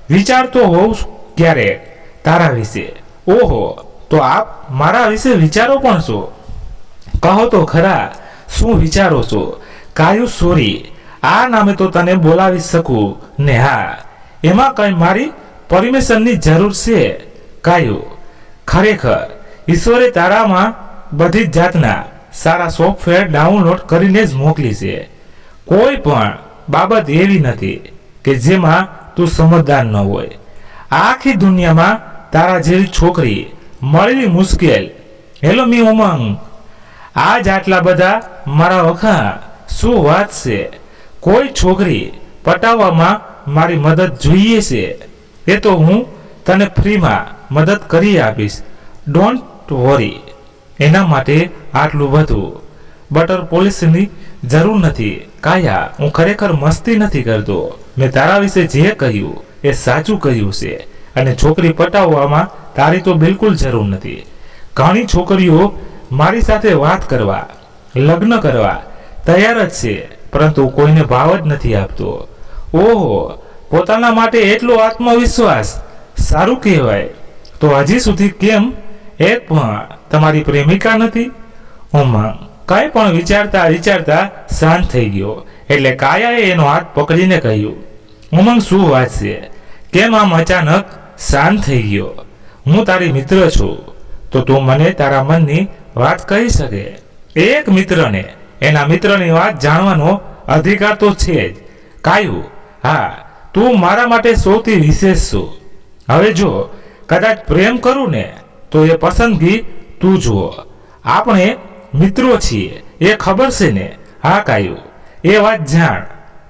વિચારતો હોઉં ક્યારેક તારા વિશે. ઓહો, તો આપ મારા વિશે વિચારો પણ છો? કહો તો ખરા, શું વિચારો છો? કાયું, સોરી, આ નામે તો તને બોલાવી શકું ને હા, એમાં કઈ મારી પરમિશનની જરૂર છે? કાયું, ખરેખર ઈશ્વરે તારામાં બધી જ જાતના સારા સોફ્ટવેર ડાઉનલોડ કરીને જ મોકલી છે. કોઈ પણ બાબત એવી નથી કે જેમાં તું સમજદાર ન હોય. આખી દુનિયામાં તારા જેવી છોકરી મળવી મુશ્કેલ. હેલો મી ઉમંગ, આજ આટલા બધા મારા વખાણ, શું વાત છે? કોઈ છોકરી પટાવવામાં મારી મદદ જોઈએ છે એ તો હું તને ફ્રીમાં મદદ કરી આપીશ. Don't worry. એના માટે આટલું બધું બટર પોલિશની જરૂર નથી. કાયા, હું ખરેખર મસ્તી નથી કરતો. મેં તારા વિશે જે કહ્યું એ સાચું કહ્યું છે, અને છોકરી પટાવવામાં તારી તો બિલકુલ જરૂર નથી. ઘણી છોકરીઓ મારી સાથે વાત કરવા, લગ્ન કરવા તૈયાર જ છે, પરંતુ કોઈને ભાવ જ નથી આપતો. ઓહો, પોતાના માટે એટલો આત્મવિશ્વાસ, સારું કહેવાય. તો હજી સુધી કેમ એક પણ તમારી પ્રેમિકા નથી? ઉમંગ કંઈ પણ વિચારતા વિચારતા શાંત થઈ ગયો. એટલે કાયાએ એનો હાથ પકડીને કહ્યું, ઉમંગ, શું વાત છે? કેમ આમ અચાનક શાંત થઈ ગયો? હું તારી મિત્ર છું, તો તું મને તારા મનની વાત કહી શકે. એક મિત્રને એના મિત્રની વાત જાણવાનો અધિકાર તો છે જ. કાયું, હા, તું મારા માટે સૌથી વિશેષ છું. હવે જો કદાચ પ્રેમ કરું ને તો એ પસંદગી તું જુઓ. આપણે મિત્રો છીએ એ ખબર છે ને? હા કાયું, એ વાત જાણ,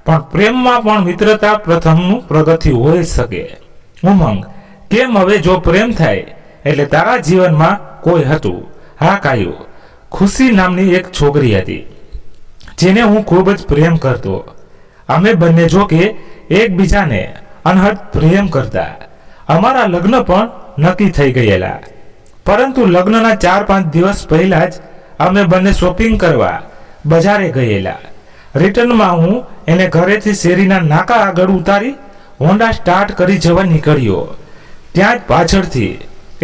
પણ પ્રેમમાં પણ મિત્રતા પ્રથમનું પ્રગતિ હોઈ શકે. ઉમંગ, કેમ હવે જો પ્રેમ થાય એટલે તારા જીવનમાં કોઈ હતું? હા કાયું, ખુશી નામની એક છોકરી હતી જેને હું ખૂબ જ પ્રેમ કરતો. અમે બંને જો કે એકબીજાને અનહદ પ્રેમ કરતા. અમારા લગ્ન પણ નક્કી થઈ ગયેલા, પરંતુ લગ્નના 4-5 દિવસ પહેલા જ અમે બંને શોપિંગ કરવા બજારે ગયેલા. રિટર્નમાં હું એને ઘરેથી શેરીના નાકા આગળ ઉતારી હોન્ડા સ્ટાર્ટ કરી જવા નીકળ્યો. ત્યાં જ પાછળથી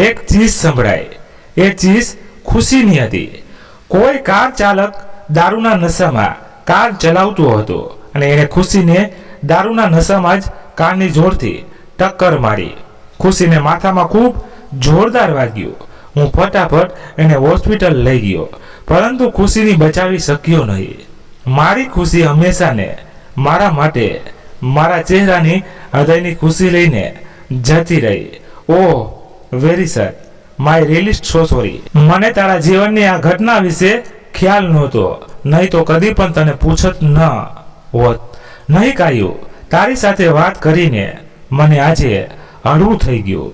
એક ચીસ સંભળાય. એ ચીસ ખુશીની હતી. કોઈ કાર ચાલક દારૂના નશામાં કાર ચલાવતો હતો અને એને ખુશીને દારૂના નશામાં જ કારની જોરથી ટક્કર મારી. ખુશીને માથામાં ખૂબ જોરદાર વાગ્યું. હું ફટાફટ એને હોસ્પિટલ લઈ ગયો, પરંતુ ખુશીની બચાવી શક્યો નહીં. મારી ખુશી હંમેશાને મારા માટે મારા ચહેરાની હૃદયની ખુશી લઈને જતી રહી. Oh, very sad, my really so sorry. મને તારા જીવનની આ ઘટના વિશે ખ્યાલ નહોતો, નહીં તો કદી પણ તને પૂછત ન હોત. નહીં કાયું, તારી સાથે વાત કરીને મને આજે હળવું થઈ ગયું,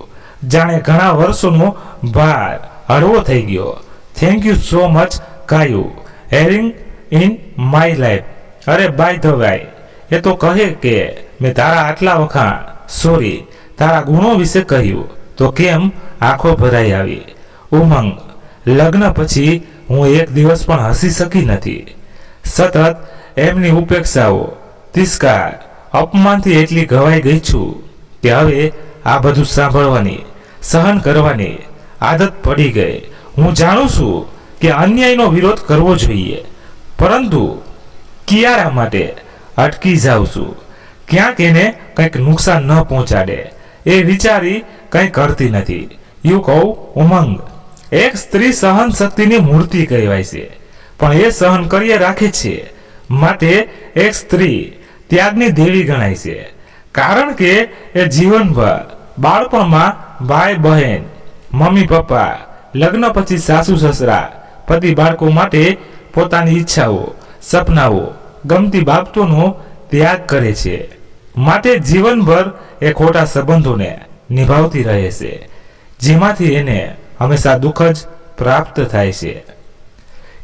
જાણે ઘણા વર્ષોનો ભાર હળવો થઈ ગયો. થેન્ક યુ સો મચ કાયું, હેરિંગ ઇન માય લાઈફ. અરે બાય ધ વાય, એ તો કહે કે મેં તારા આટલા વખાણ, સોરી, તારા ગુણો વિશે કહ્યું તો કેમ આંખો ભરાઈ આવી. ઉમંગ, લગ્ન પછી હું એક દિવસ પણ હસી શકી નથી. સતત એમની ઉપેક્ષાઓ, તિરસ્કાર, અપમાનથી એટલી ઘવાઈ ગઈ છું કે હવે આ બધું સાંભળવાની, સહન કરવાની આદત પડી ગઈ. હું જાણું છું કે અન્યાયનો વિરોધ કરવો જોઈએ, પરંતુ કિયારા માટે અટકી જાઉં છું. ક્યાંક એને કંઈક નુકસાન ન પહોંચાડે એ વિચારી કંઈ કરતી નથી. યુ કહું ઉમંગ, એક સ્ત્રી સહન શક્તિની મૂર્તિ કહેવાય છે. પણ એ સહન કરીએ રાખે છે. માટે એક સ્ત્રી ત્યાગની દેવી ગણાય છે, કારણ કે એ જીવનભર બાળપણમાં ભાઈ બહેન, મમ્મી પપ્પા, લગ્ન પછી સાસુ સસરા, પતિ બાળકો માટે પોતાની ઈચ્છાઓ, સપનાઓ, ગમતી બાબતોનો ત્યાગ કરે છે. માટે જીવનભર એ ખોટા સંબંધોને નિભાવતી રહે છે, જેમાંથી એને હંમેશા દુઃખ જ પ્રાપ્ત થાય છે.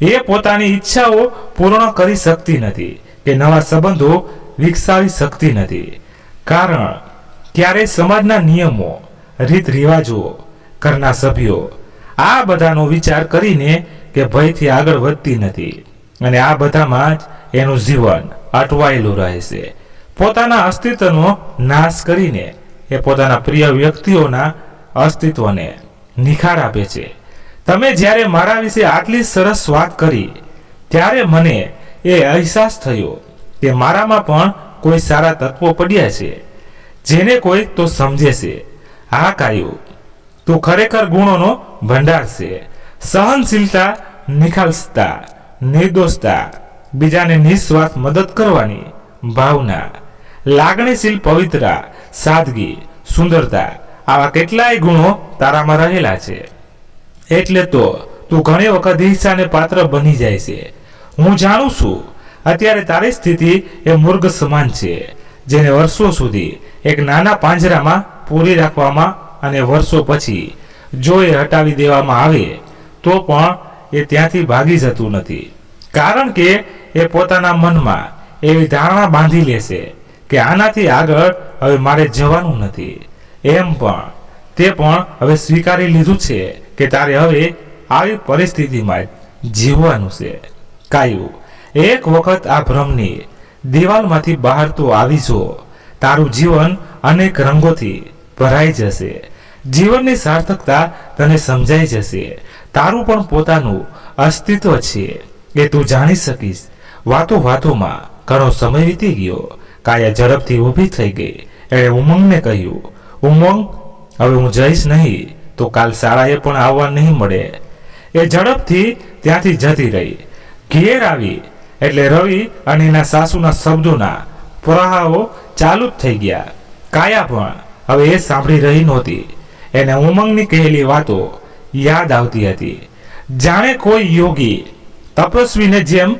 એ પોતાની ઈચ્છાઓ પૂર્ણ કરી શકતી નથી કે નવા સંબંધો વિકસાવી શકતી નથી, કારણ ક્યારેય સમાજના નિયમો, રીત રિવાજો, ઘરના સભ્યો આ બધાનો વિચાર કરીને કે ભયથી આગળ વધતી નથી, અને આ બધામાં જ એનું જીવન અટવાયેલું રહે છે. પોતાના અસ્તિત્વનો નાશ કરીને એ પોતાના પ્રિય વ્યક્તિઓના અસ્તિત્વને નિખાર આપે છે. તમે જ્યારે મારા વિશે આટલી સરસ વાત કરી ત્યારે મને એ અહેસાસ થયો કે મારામાં પણ કોઈ સારા તત્વો પડ્યા છે, જેને કોઈ તો સમજે છે. હા કાયું, તું ખરેખર ગુણોનો ભંડાર છે. સહનશીલતા, નિખાલસતા, નિર્દોષતા, બીજાને નિસ્વાર્થ મદદ કરવાની ભાવના, લાગણીશીલ પવિત્રતા, સાદગી, સુંદરતા, આવા કેટલાય ગુણો તારામાં રહેલા છે. એટલે તો તું ઘણી વખત ઈર્ષાને પાત્ર બની જાય છે. હું જાણું છું અત્યારે તારી સ્થિતિ એ મુર્ગ સમાન છે, જેને વર્ષો સુધી એક નાના પાંજરામાં પૂરી રાખવામાં અને વર્ષો પછી જો એ હટાવી દેવામાં આવે તો પણ એ ત્યાંથી ભાગી જતું નથી, કારણ કે એ પોતાના મનમાં એવી ધારણા બાંધી લેશે કે આનાથી આગળ હવે મારે જવાનું નથી. એમ પણ તે પણ હવે સ્વીકારી લીધું છે કે તારે હવે આવી પરિસ્થિતિમાં જીવવાનું છે. કાયું, એક વખત આ ભ્રમની દિવાલમાંથી બહાર તો આવી જો, તારું જીવન અનેક રંગોથી ભરાઈ જશે. જીવનની સાર્થકતા તને સમજાઈ જશે. તારું પણ પોતાનું અસ્તિત્વ છે એ તું જાણી શકીશ. વાતોમાં ઘણો સમય વીતી ગયો. કાયા ઝડપથી ઊભી થઈ ગઈ. એણે ઉમંગને કહ્યું, ઉમંગ, હવે હું જઈશ નહીં તો કાલ શાળાએ પણ આવવા નહીં મળે. એ ઝડપથી ત્યાંથી જતી રહી. ઘેર આવી એટલે રવિ અને એના સાસુના શબ્દોના પ્રહારો ચાલુ જ થઈ ગયા. કાયા પણ હવે એ સાંભળી રહી નહોતી. એને ઉમંગની કહેલી વાતો યાદ આવતી હતી. જાણે કોઈ યોગી તપસ્વીને જેમ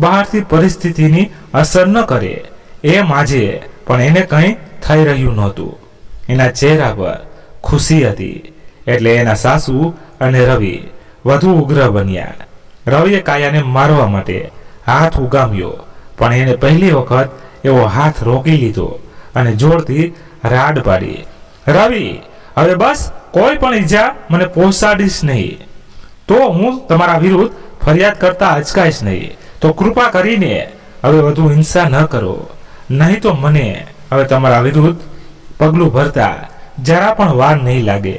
બહારથી પરિસ્થિતિની અસર ન કરે એમ આજે પણ એને કંઈ થઈ રહ્યું નહોતું. એના ચહેરા પર ખુશી હતી. એટલે એના સાસુ અને રવિ વધુ ઉગ્ર બન્યા. રવિએ કાયાને મારવા માટે હાથ ઉગામ્યો, પણ એને પહેલી વખત એવો હાથ રોકી લીધો અને જોરથી રાડ પાડી, રવિ, હવે બસ કોઈ પણ ઈજા મને પહોંચાડીશ નહીં, તો હું તમારા વિરુદ્ધ ફરિયાદ કરતા અચકાઈશ નહીં. તો કૃપા કરીને હવે વધુ હિંસા ન કરો, નહીં તો મને હવે તમારા વિરુદ્ધ પગલું ભરતા જરા પણ વાર નહીં લાગે.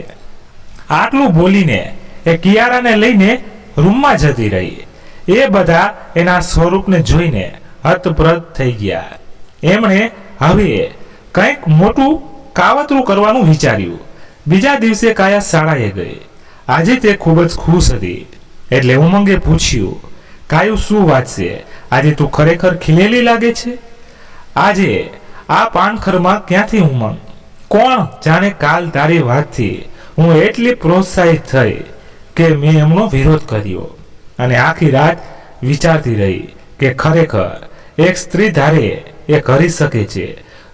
આટલું બોલીને એ કિયારાને લઈને રૂમમાં જતી રહી. એ બધા એના સ્વરૂપને જોઈને હતપ્રત થઈ ગયા. એમણે હવે કંઈક મોટું કાવતરું કરવાનું વિચાર્યું. બીજા દિવસે કાયા શાળાએ ગઈ. આજે તે ખૂબ જ ખુશ હતી. એટલે ઉમંગે પૂછ્યું, કાયું, શું વાત છે? આજે તું ખરેખર ખીલેલી લાગે છે. આજે આ પાનખરમાં ક્યાંથી ઉમંગ? કોણ જાણે કાલ તારી વાતથી હું એટલી પ્રોત્સાહિત થઈ કે મેં એમનો વિરોધ કર્યો અને આખી રાત વિચારતી રહી કે ખરેખર એક સ્ત્રી ધારે એ કરી શકે છે.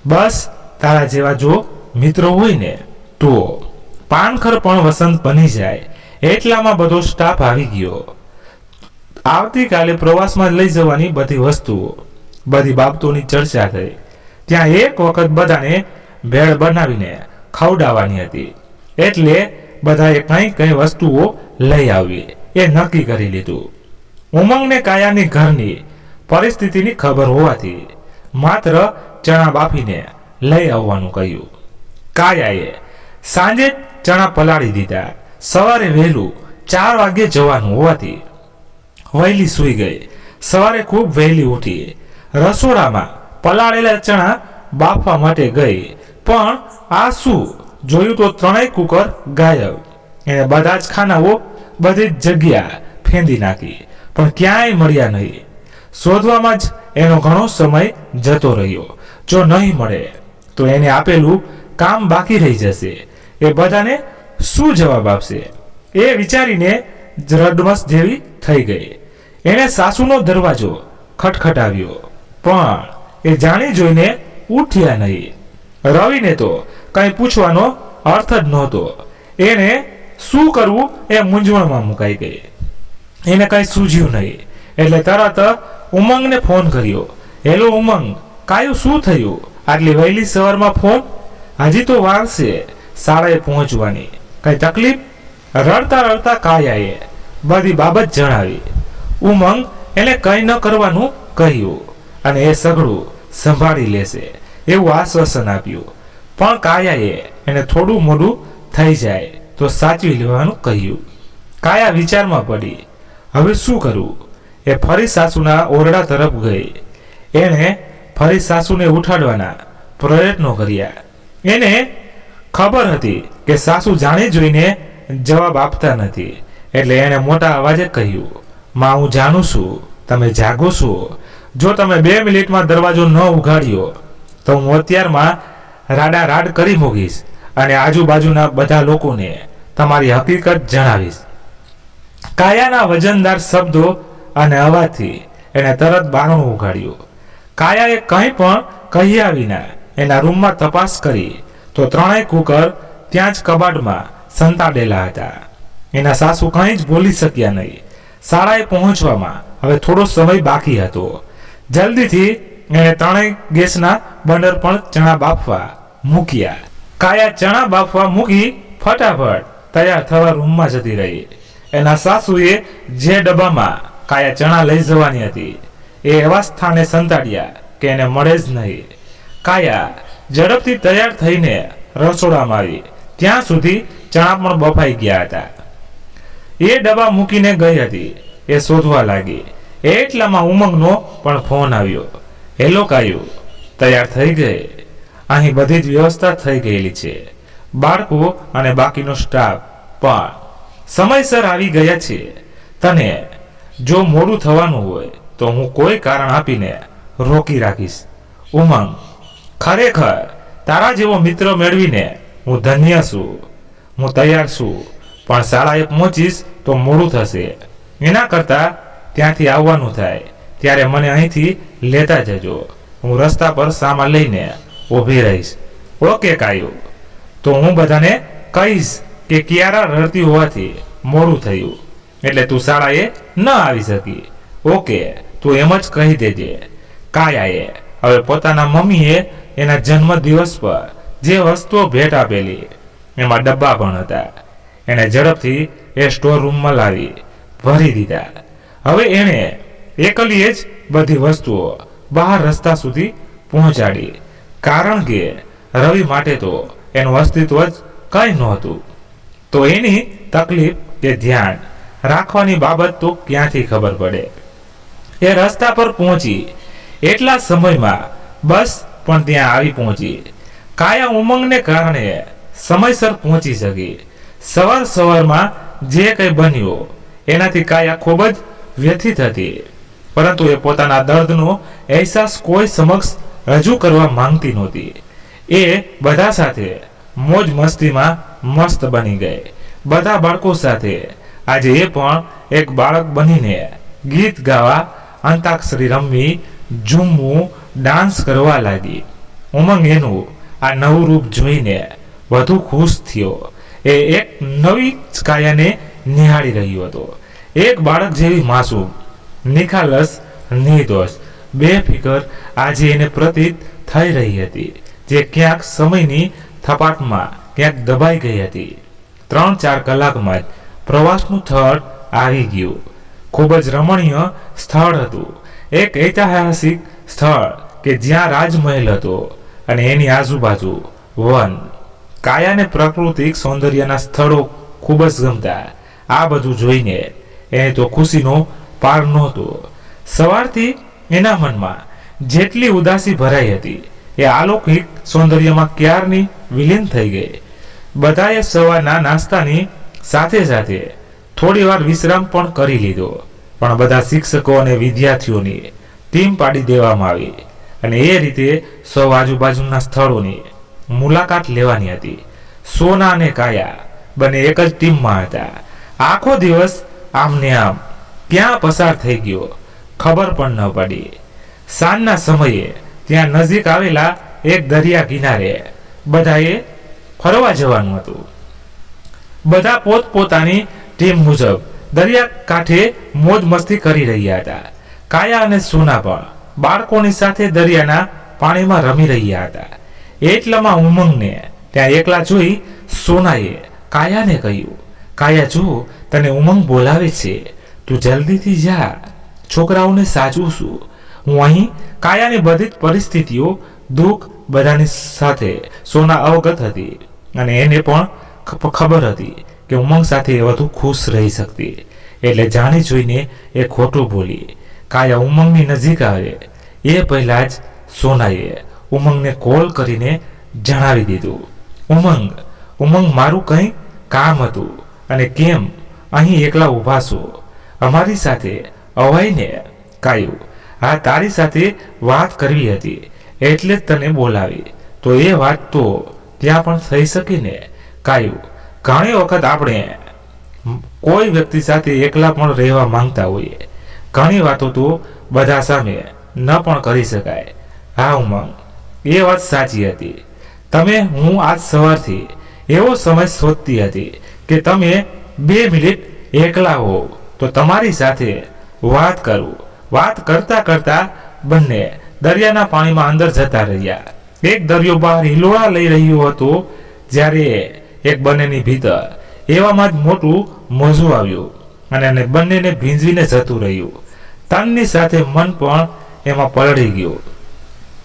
બસ તારા જેવા જો મિત્રો હોય ને તો પાનખર પણ વસંત બની જાય. એટલામાં બધો સ્ટાફ આવી ગયો. આવતીકાલે પ્રવાસમાં લઈ જવાની બધી વસ્તુઓ, બધી બાબતોની ચર્ચા થઈ. ત્યાં એક વખત બધાને ભેળ બનાવીને ખવડાવવાની હતી. એટલે બધાએ કઈ વસ્તુઓ લઈ આવી એ નક્કી કરી લીધું. ઉમંગને કાયાની ઘરની પરિસ્થિતિની ખબર હોવાથી માત્ર ચણા બાફીને લઈ આવવાનું કહ્યું. કાયાએ સાંજે ચણા પલાળી દીધા. સવારે વહેલું 4 વાગ્યે જવાનું હોવાથી વહેલી સૂઈ ગઈ. સવારે ખૂબ વહેલી ઉઠી રસોડામાં પલાળેલા ચણા બાફવા માટે ગઈ. પણ આ શું જોયું તો 3 કુકર ગાયબ. એને બધા જ ખાનાઓ બધી જ જગ્યા ફેંદી નાખી. પણ ક્યાંય મળ્યા નહીં. શોધવામાં જ એનો ઘણો સમય જતો રહ્યો. જો નહીં મળે તો એને આપેલું કામ બાકી રહી જશે. એ બધાને શું જવાબ આપશે એ વિચારીને જ રડમસ જેવી થઈ ગઈ. એણે સાસુનો દરવાજો ખટખટાવ્યો, પણ એ જાણી જોઈને ઉઠ્યા નહીં. રવિને તો કંઈ પૂછવાનો અર્થ જ નહોતો. એને શું કરવું એ મૂંઝવણમાં મુકાઈ ગઈ. એને કંઈ સૂઝ્યું નહીં એટલે તરત ઉમંગને ફોન કર્યો. હેલો ઉમંગ, કાયું શું થયું? આટલી વહેલી સવારમાં ફોન? હજી તો વાર છે શાળાએ પહોંચવાની. કઈ તકલીફ? રડતા રડતા કાયાએ બધી બાબત જણાવી. ઉમંગ એને કંઈ ન કરવાનું કહ્યું અને એ સઘળું સંભાળી લેશે એવું આશ્વાસન આપ્યું. પણ કાયાએ એને થોડું મોડું થઈ જાય તો સાચવી લેવાનું કહ્યું. કાયા વિચારમાં પડી. હવે શું કરવું? એ ફરી સાસુના ઓરડા તરફ ગઈ. એણે ફરી સાસુને ઉઠાડવાના પ્રયત્નો કર્યા. એને ખબર હતી કે સાસુ જાણી જોઈને જવાબ આપતા નથી, એટલે એણે મોટા અવાજે કહ્યું, માં હું જાણું છું તમે જાગો છો. જો તમે 2 મિનિટમાં દરવાજો ન ઉઘાડ્યો તો હું અત્યારમાં રાડા રાડ કરી મૂકીશ અને આજુબાજુના બધા લોકોને તમારી હકીકત જણાવીશ. કાયાના વજનદાર શબ્દો અને અવાજથી એને તરત બારણું ઉઘાડ્યું. કાયાએ કંઈ પણ કહ્યા વિના એના રૂમમાં તપાસ કરી તો 3 કુકર ત્યાં જ કબાટમાં સંતાડેલા હતા. એના સાસુ કંઈ જ બોલી શક્યા નહીં. શાળાએ પહોંચવામાં હવે થોડો સમય બાકી હતો. જલ્દીથી એણે 3 ગેસના બંડર પણ ચણા બાફવા મૂક્યા. કાયા ચણા બાફવા મૂકી ફટાફટ તૈયાર થવા રૂમમાં જતી રહી. એના સાસુએ જે ડબ્બામાં કાયા ચણા લઈ જવાની હતી એ એવા સ્થાને સંતાડ્યા કે એને મળે જ નહીં. કાયા ઝડપથી તૈયાર થઈને રસોડામાં આવી. ત્યાં સુધી ચણા પણ બફાઈ ગયા હતા. એ ડબ્બા મૂકીને ગઈ હતી. એ શોધવા લાગી. એટલામાં ઉમંગનો પણ ફોન આવ્યો. હેલો કાયું, તૈયાર થઈ ગઈ? અહીં બધી જ વ્યવસ્થા થઈ ગયેલી છે. બાળકો અને બાકીનો સ્ટાફ પણ સમયસર આવી ગયા છે. તને જો મોડું થવાનું હોય તો હું કોઈ કારણ આપીને રોકી રાખીશ. ઉમંગ, ખરેખર તારા જેવો મિત્ર મેળવીને હું ધન્ય છું. હું તૈયાર છું, પણ શાળાએ પહોંચીશ તો મોડું થશે. એના કરતાં ત્યાંથી આવવાનું થાય ત્યારે મને અહીંથી લેતા જજો. હું રસ્તા પર સામાન લઈને ઊભી રહીશ. ઓકે કાયું, તો હું બધાને કહીશ કે કિયારા રડતી હોવાથી મોડું થયું એટલે તું શાળાએ ન આવી શકી. ઓકે, તું એમ જ કહી દેજે. કાયાએ હવે પોતાના મમ્મીએ એના જન્મદિવસ પર જે વસ્તુઓ ભેટ આપેલી એમાં ડબ્બા પણ હતા. એણે ઝડપથી એ સ્ટોર રૂમમાં લાવી ભરી દીધા. હવે એણે એકલીએ જ બધી વસ્તુઓ બહાર રસ્તા સુધી પહોંચાડી, કારણ કે રવિ માટે તો એનું અસ્તિત્વ જ કંઈ નહોતું. તો એની તકલીફ કે ધ્યાન રાખવાની બાબત તો ક્યાંથી ખબર પડે? એ રસ્તા પર પહોંચી એટલા સમયમાં બસ પણ ત્યાં આવી પહોંચી. કાયા ઉમંગને કારણે સમયસર પહોંચી શકી. સવારમાં જે કંઈ બન્યું એનાથી કાયા ખૂબ જ વ્યથિત હતી, પરંતુ એ પોતાના દર્દનો અહેસાસ કોઈ સમક્ષ રજૂ કરવા માંગતી નહોતી. એ બધા સાથે મોજ મસ્તીમાં મસ્ત બની ગઈ. બધા બાળકો સાથે આજે એ પણ એક બાળક બનીને ગીત ગાવા, અંતાક્ષરી રમવી, ઝૂમવું, ડાન્સ કરવા લાગી. ઉમંગ એનું આ નવું રૂપ જોઈને વધુ ખુશ થયો. એ એક નવી જ કાયાને નિહાળી રહ્યો હતો. એક બાળક જેવી માસૂમ, નિખાલસ, નિર્દોષ, બેફિકર આજે એને પ્રતીત થઈ રહી હતી, જે ક્યાંક સમયની થપાટમાં ક્યાંક દબાઈ ગઈ હતી. 3-4 કલાકમાં જ પ્રવાસનું સ્થળ આવી ગયું. ખૂબ જ રમણીય સ્થળ હતું. એક ઐતિહાસિક સ્થળ કે જ્યાં રાજમહેલ હતો અને એની આજુબાજુ વન. કાયાને પ્રાકૃતિક સૌંદર્યના સ્થળો ખૂબ જ ગમતા. આ બધું જોઈને એને તો ખુશીનો પાર નહોતો. સવારથી એના મનમાં જેટલી ઉદાસી ભરાઈ હતી એ અલૌકિક સૌંદર્યમાં ક્યારની વિલીન થઈ ગઈ. બધાએ સવારના નાસ્તાની સાથે સાથે થોડી વાર વિશ્રામ પણ કરી લીધો. પણ બધા શિક્ષકો અને વિદ્યાર્થીઓની ટીમ પાડી દેવામાં આવી અને એ રીતે સૌ આજુબાજુના સ્થળોની મુલાકાત લેવાની હતી. સોના અને કાયા બંને એક જ ટીમમાં હતા. આખો દિવસ આમને આમ ક્યાં પસાર થઈ ગયો ખબર પણ ન પડી. સાંજના સમયે ત્યાં નજીક આવેલા એક દરિયા કિનારે બધાએ ફરવા જવાનું હતું. બધા પોતપોતાની ટીમ મુજબ દરિયા કાંઠે મોજ મસ્તી કરી રહ્યા હતા. કાયા અને સોના પણ બાળકોની સાથે દરિયાના પાણીમાં રમી રહ્યા હતા. એટલામાં ઉમંગને ત્યાં એકલા જોઈ સોનાએ કાયાને કહ્યું, કાયા જો તને ઉમંગ બોલાવે છે, તું જલ્દીથી જા, છોકરાઓને સાચું છું. હું અહીં કાયાની બધી જ પરિસ્થિતિઓ દુઃખ બધાની સાથે સોના અવગત હતી અને એને પણ ખબર હતી કે ઉમંગ સાથે વધુ ખુશ રહી શકતી. એટલે જાણી જોઈને એ ખોટું બોલી. કાયા ઉમંગની નજીક આવે એ પહેલા જ સોનાએ ઉમંગને કોલ કરીને જણાવી દીધું, ઉમંગ મારું કંઈ કામ હતું અને કેમ અહીં એકલા ઊભા છો? અમારી સાથે અવાઈને. કાયું, હા, તારી સાથે વાત કરવી હતી એટલે જ તને બોલાવી. તો એ વાત તો ત્યાં પણ થઈ શકે ને? કાયું, ઘણી વખત આપણે કોઈ વ્યક્તિ સાથે એકલા પણ રહેવા માંગતા હોઈએ. ઘણી વાતો તો બધા સામે ન પણ કરી શકાય. હા ઉમંગ, એ વાત સાચી હતી. હું આજ સવારથી એવો સમય શોધતી હતી કે તમે 2 મિનિટ એકલા હો તો તમારી સાથે વાત કરું. વાત કરતા કરતા બંને દરિયાના પાણીમાં અંદર જતા રહ્યા. એક દરિયો બહાર હિલોળા લઈ રહ્યો હતો જ્યારે એક બંનેની ભીતર એવામાં જ મોટું મોજું આવ્યું અને બંનેને ભીંજવીને જતું રહ્યું. તનની સાથે મન પણ એમાં પલળી ગયું.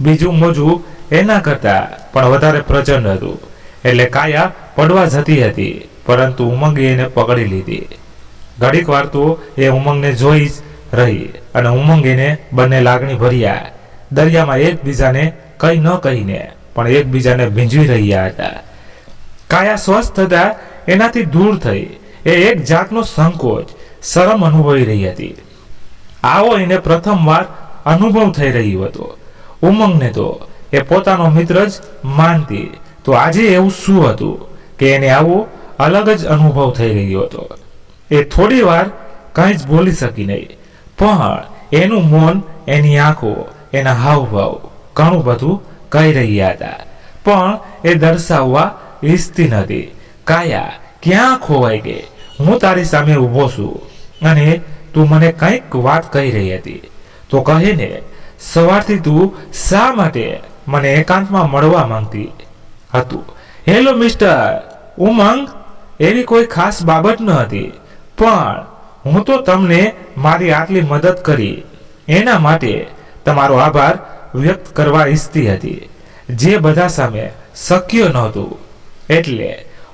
બીજું મોજું એના કરતા પણ વધારે પ્રચંડ હતું. એટલે કાયા પડવા જતી હતી પરંતુ ઉમંગે એને પકડી લીધી. ઘડીક વાર તો એ ઉમંગને જોઈ જ રહી અને ઉમંગ એને બંને લાગણી ભર્યા દરિયામાં એકબીજાને કંઈ ન કહીને પણ એકબીજાને ભીંજવી રહ્યા હતા. કાયા સ્વસ્થ થતા એનાથી દૂર થઈ એ એક જાતનો સંકોચ, શરમ અનુભવી રહી હતી. આવો એને પ્રથમવાર અનુભવ થઈ રહ્યો હતો. ઉમંગને તો એ પોતાનો મિત્ર જ માનતી, તો આજે એવું શું હતું કે એને આવો અલગ જ અનુભવ થઈ રહ્યો હતો. એ થોડી વાર કંઈ જ બોલી શકી નહીં, પણ એનું મન, એની આંખો, એના હાવભાવ ઘણું બધું કહી રહ્યા હતા, પણ એ દર્શાવવા ઈચ્છતી નથી. કાયા, ક્યાં ખોવાઈ ગઈ? હું તારી સામે ઊભો છું અને તું મને કંઈક વાત કહી રહી હતી, તો કહે ને. સવારથી તું શા માટે મને એકાંતમાં મળવા માંગતી હતું? હેલો મિસ્ટર ઉમંગ, એવી કોઈ ખાસ બાબત ન હતી, પણ હું તો તમને મારી આટલી મદદ કરી એના માટે તમારો આભાર વ્યક્ત કરવા ઈચ્છતી હતી, જે બધા સામે શક્ય નહોતું. એટલે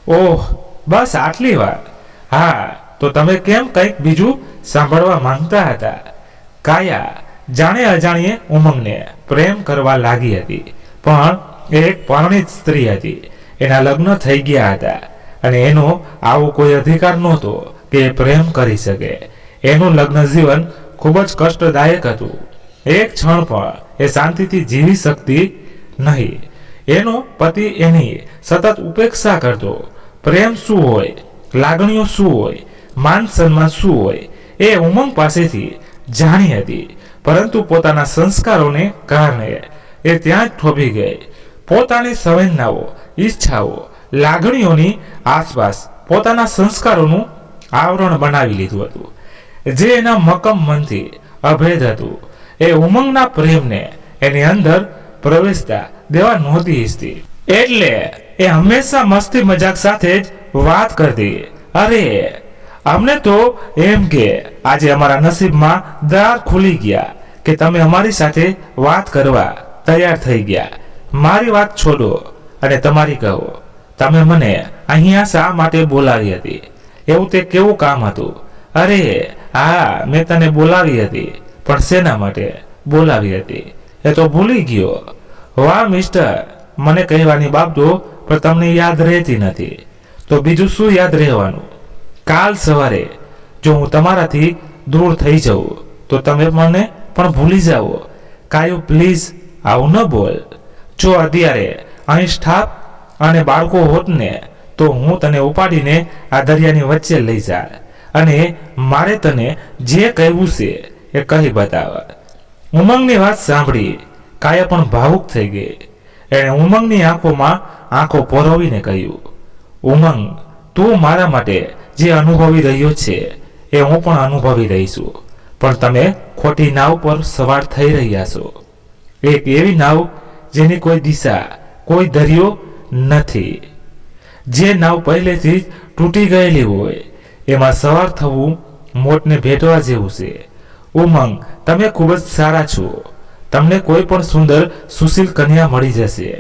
ઓહ, બસ આટલી વાત? હા, તો તમે કેમ કંઈક બીજું સાંભળવા માંગતા હતા? કાયા જાણે અજાણીએ ઉમંગને પ્રેમ કરવા લાગી હતી, પણ એ એક પરણિત સ્ત્રી હતી. એના લગ્ન થઈ ગયા હતા અને એનો આવો કોઈ અધિકાર નહોતો કે એ પ્રેમ કરી શકે. એનું લગ્ન જીવન ખૂબ જ કષ્ટદાયક હતું. એક ક્ષણ પણ એ શાંતિથી જીવી શકતી નહીં. એનો પતિ એની સતત ઉપેક્ષા કરતો. પ્રેમ શું હોય, લાગણીઓ શું હોય, માન સન્માન શું હોય, એ ઉમંગ પાસેથી જાણી હતી, પરંતુ પોતાના સંસ્કારોને કારણે એ ત્યાં જ થોભી ગઈ. પોતાની સંવેદનાઓ, ઈચ્છાઓ, લાગણીઓની આસપાસ પોતાના સંસ્કારોનું આવરણ બનાવી લીધું હતું, જે એના મક્કમ મનથી અભેદ હતું. એ ઉમંગના પ્રેમને એની અંદર પ્રવેશતા દેવા નહોતી ઈચ્છતી, એટલે એ હંમેશા મસ્તી મજાક સાથે જ વાત કરતી. અરે, અમને તો એમ કે આજે અમારા નસીબમાં દ્વાર ખુલી ગયા કે તમે અમારી સાથે વાત કરવા તૈયાર થઈ ગયા. મારી વાત છોડો અને તમારી કહો, તમે મને અહીંયા શા માટે બોલાવી હતી? એવું તે કેવું કામ હતું? અરે હા, મેં તને બોલાવી હતી, પણ શેના માટે બોલાવી હતી એ તો ભૂલી ગયો. વાહ મિસ્ટર, મને કહેવાની બાબતો પણ તમને યાદ રહેતી નથી, તો બીજું શું યાદ રહેવાનું? કાલ સવારે જો હું તમારાથી દૂર થઈ જવું તો તમે મને પણ ભૂલી જાઓ. કાયું પ્લીઝ આવું ન બોલ. જો અત્યારે અહીં સ્ટાફ અને બાળકો હોત ને તો હું તને ઉપાડીને આ દરિયાની વચ્ચે લઈ જા અને મારે તને જે કહેવું છે એ કહી બતાવ. ઉમંગની વાત સાંભળી કાયા પણ ભાવુક થઈ ગઈ. એણે ઉમંગની આંખોમાં આંખો પરોવીને કહ્યું, ઉમંગ, તું મારા માટે જે અનુભવી રહ્યો છે એ હું પણ અનુભવી રહી છું. પણ તમે ખોટી નાવ પર સવાર થઈ રહ્યા છો. એક એવી નાવ જેની કોઈ દિશા, કોઈ દરિયો નથી. જે નાવ પહેલેથી જ તૂટી ગયેલી હોય એમાં સવાર થવું મોતને ભેટવા જેવું છે. ઉમંગ, તમે ખૂબ જ સારા છો. તમને કોઈ પણ સુંદર સુશીલ કન્યા મળી જશે.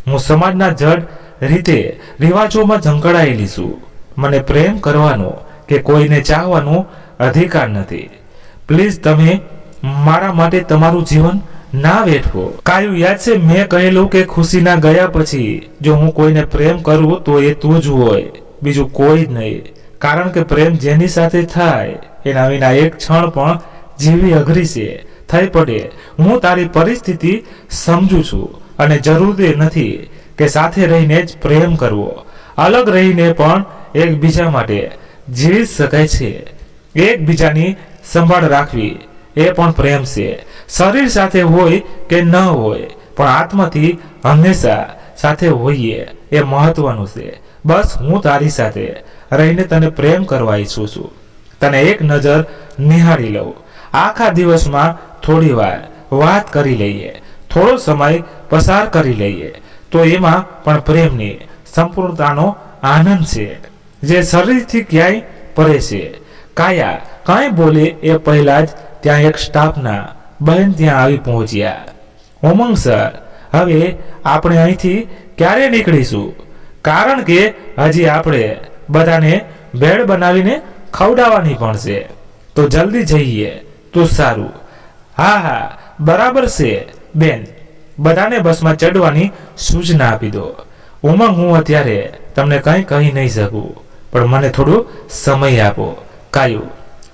હું સમાજના જડ રીતે રિવાજોમાં ઝંકડાયેલી છું. મને પ્રેમ કરવાનો કે કોઈને ચાહવાનો અધિકાર નથી. પ્લીઝ તમે મારા માટે તમારું જીવન ના વેઠવો. કાયું યાદ છે મેં કહેલું કે ખુશીના ગયા પછી જો હું કોઈને પ્રેમ કરું તો એ તું જ હોય, બીજું કોઈ જ નહીં. કારણ કે પ્રેમ જેની સાથે થાય એના વિના એક ક્ષણ પણ જીવી અઘરી છે. થઈ પડે. હું તારી પરિસ્થિતિ સમજુ છું અને જરૂરી નથી કે સાથે રહીને જ પ્રેમ કરવો. અલગ રહીને પણ એકબીજા માટે જીવી શકાય છે. એકબીજાની સંભાળ રાખવી એ પણ પ્રેમ છે. શરીર સાથે હોય કે ન હોય પણ આત્માથી હંમેશા સાથે હોઈએ એ મહત્વનું છે. બસ હું તારી સાથે રહીને તને પ્રેમ કરવા ઈચ્છું છું. તને એક નજર નિહાળી લઉં. આખા દિવસમાં થોડી વાર વાત કરી લઈએ, થોડો સમય પસાર કરી લઈએ તો એમાં પણ પ્રેમની સંપૂર્ણતાનો આનંદ છે જે શરીરથી ક્યાંય પડે છે. કાયા કાંઈ બોલે એ પહેલા જ ત્યાં એક સ્ટાફના બહેન ત્યાં આવી પહોંચ્યા. ઉમંગ સર, હવે આપણે અહીંથી ક્યારે નીકળીશું? કારણ કે હજી આપણે બધાને ભેળ બનાવીને ખવડાવવાની પણ છે. તો જલ્દી જઈએ તો સારું. હા હા, બરાબર છે બેન. બધાને બસમાં ચડવાની સૂચના આપી દો. ઉમંગ, હું અત્યારે તમને કંઈ કહી નહીં શકું પણ મને થોડો સમય આપો. કાયું,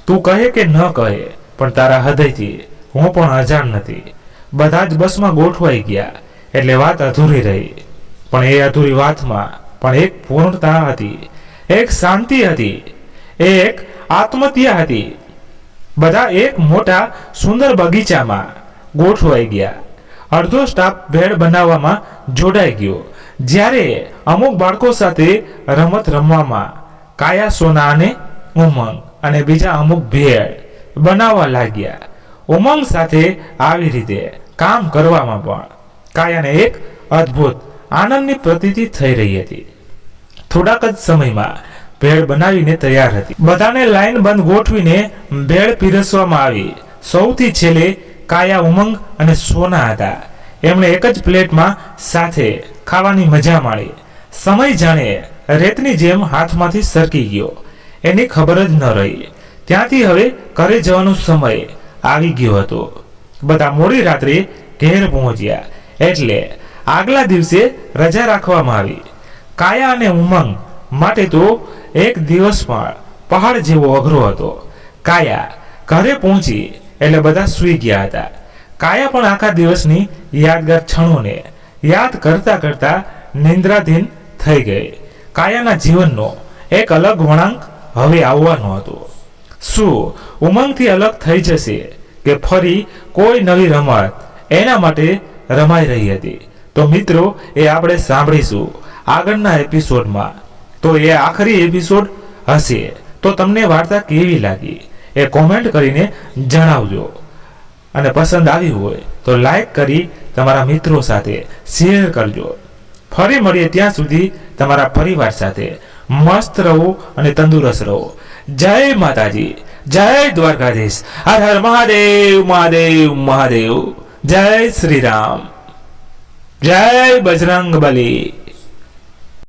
તું કહે કે ન કહે પણ તારા હૃદયથી હું પણ અજાણ નથી. બધા જ બસમાં ગોઠવાઈ ગયા એટલે વાત અધૂરી રહી. પણ એ અધૂરી વાતમાં પણ એક પૂર્ણતા હતી, એક શાંતિ હતી, એક આત્મહત્યા હતી. બધા એક મોટા સુંદર બગીચામાં ગોઠવાઈ ગયા. અડધો સ્ટાફ ભેળ બનાવવામાં જોડાઈ ગયો, જ્યારે અમુક બાળકો સાથે રમત રમવામાં કાયા, સોના અને ઉમંગ અને બીજા અમુક ભેળ બનાવવા લાગ્યા. ઉમંગ સાથે આવી રીતે કામ કરવામાં પણ કાયાને એક અદ્ભુત આનંદની પ્રતીતિ થઈ રહી હતી. થોડાક જ સમયમાં ભેળ બનાવીને તૈયાર હતી. બધાને લાઈન બંધ ગોઠવીને ભેળ પીરસવામાં આવી. સૌથી છેલ્લે કાયા, ઉમંગ અને સોના હતા. એમણે એક જ પ્લેટમાં સાથે ખાવાની મજા માણી. સમય જાણે રેતની જેમ હાથમાંથી સરકી ગયો. એની ખબર જ ન રહી. ત્યાંથી હવે ઘરે જવાનો સમય આવી ગયો હતો. બધા મોડી રાત્રે ઘેર પહોંચ્યા એટલે આગલા દિવસે રજા રાખવામાં આવી. કાયા અને ઉમંગ માટે તો એક દિવસ પણ પહાડ જેવો અઘરો હતો. કાયા ઘરે પહોંચી એટલે બધા સૂઈ ગયા હતા. કાયા પણ આખા દિવસની યાદગાર ક્ષણોને યાદ કરતા કરતા નિંદ્રાધીન થઈ ગઈ. કાયાના જીવનનો એક અલગ વળાંક હવે આવવાનો હતો. શું ઉમંગથી અલગ થઈ જશે કે ફરી કોઈ નવી રમત એના માટે રમાઈ રહી હતી? તો મિત્રો, એ આપણે સાંભળીશું આગળના એપિસોડમાં. તો એ આખરી એપિસોડ હશે. તો તમને વાર્તા કેવી લાગી એ કોમેન્ટ કરીને જણાવજો. અને પસંદ આવી હોય તો લાઈક કરી તમારા મિત્રો સાથે શેર કરજો. ફરી મળીએ ત્યાં સુધી તમારા પરિવાર સાથે મસ્ત રહો અને તંદુરસ્ત રહો. જય માતાજી, જય દ્વારકાધીશ. હર હર મહાદેવ, મહાદેવ, મહાદેવ. જય શ્રી રામ, જય બજરંગ બલી.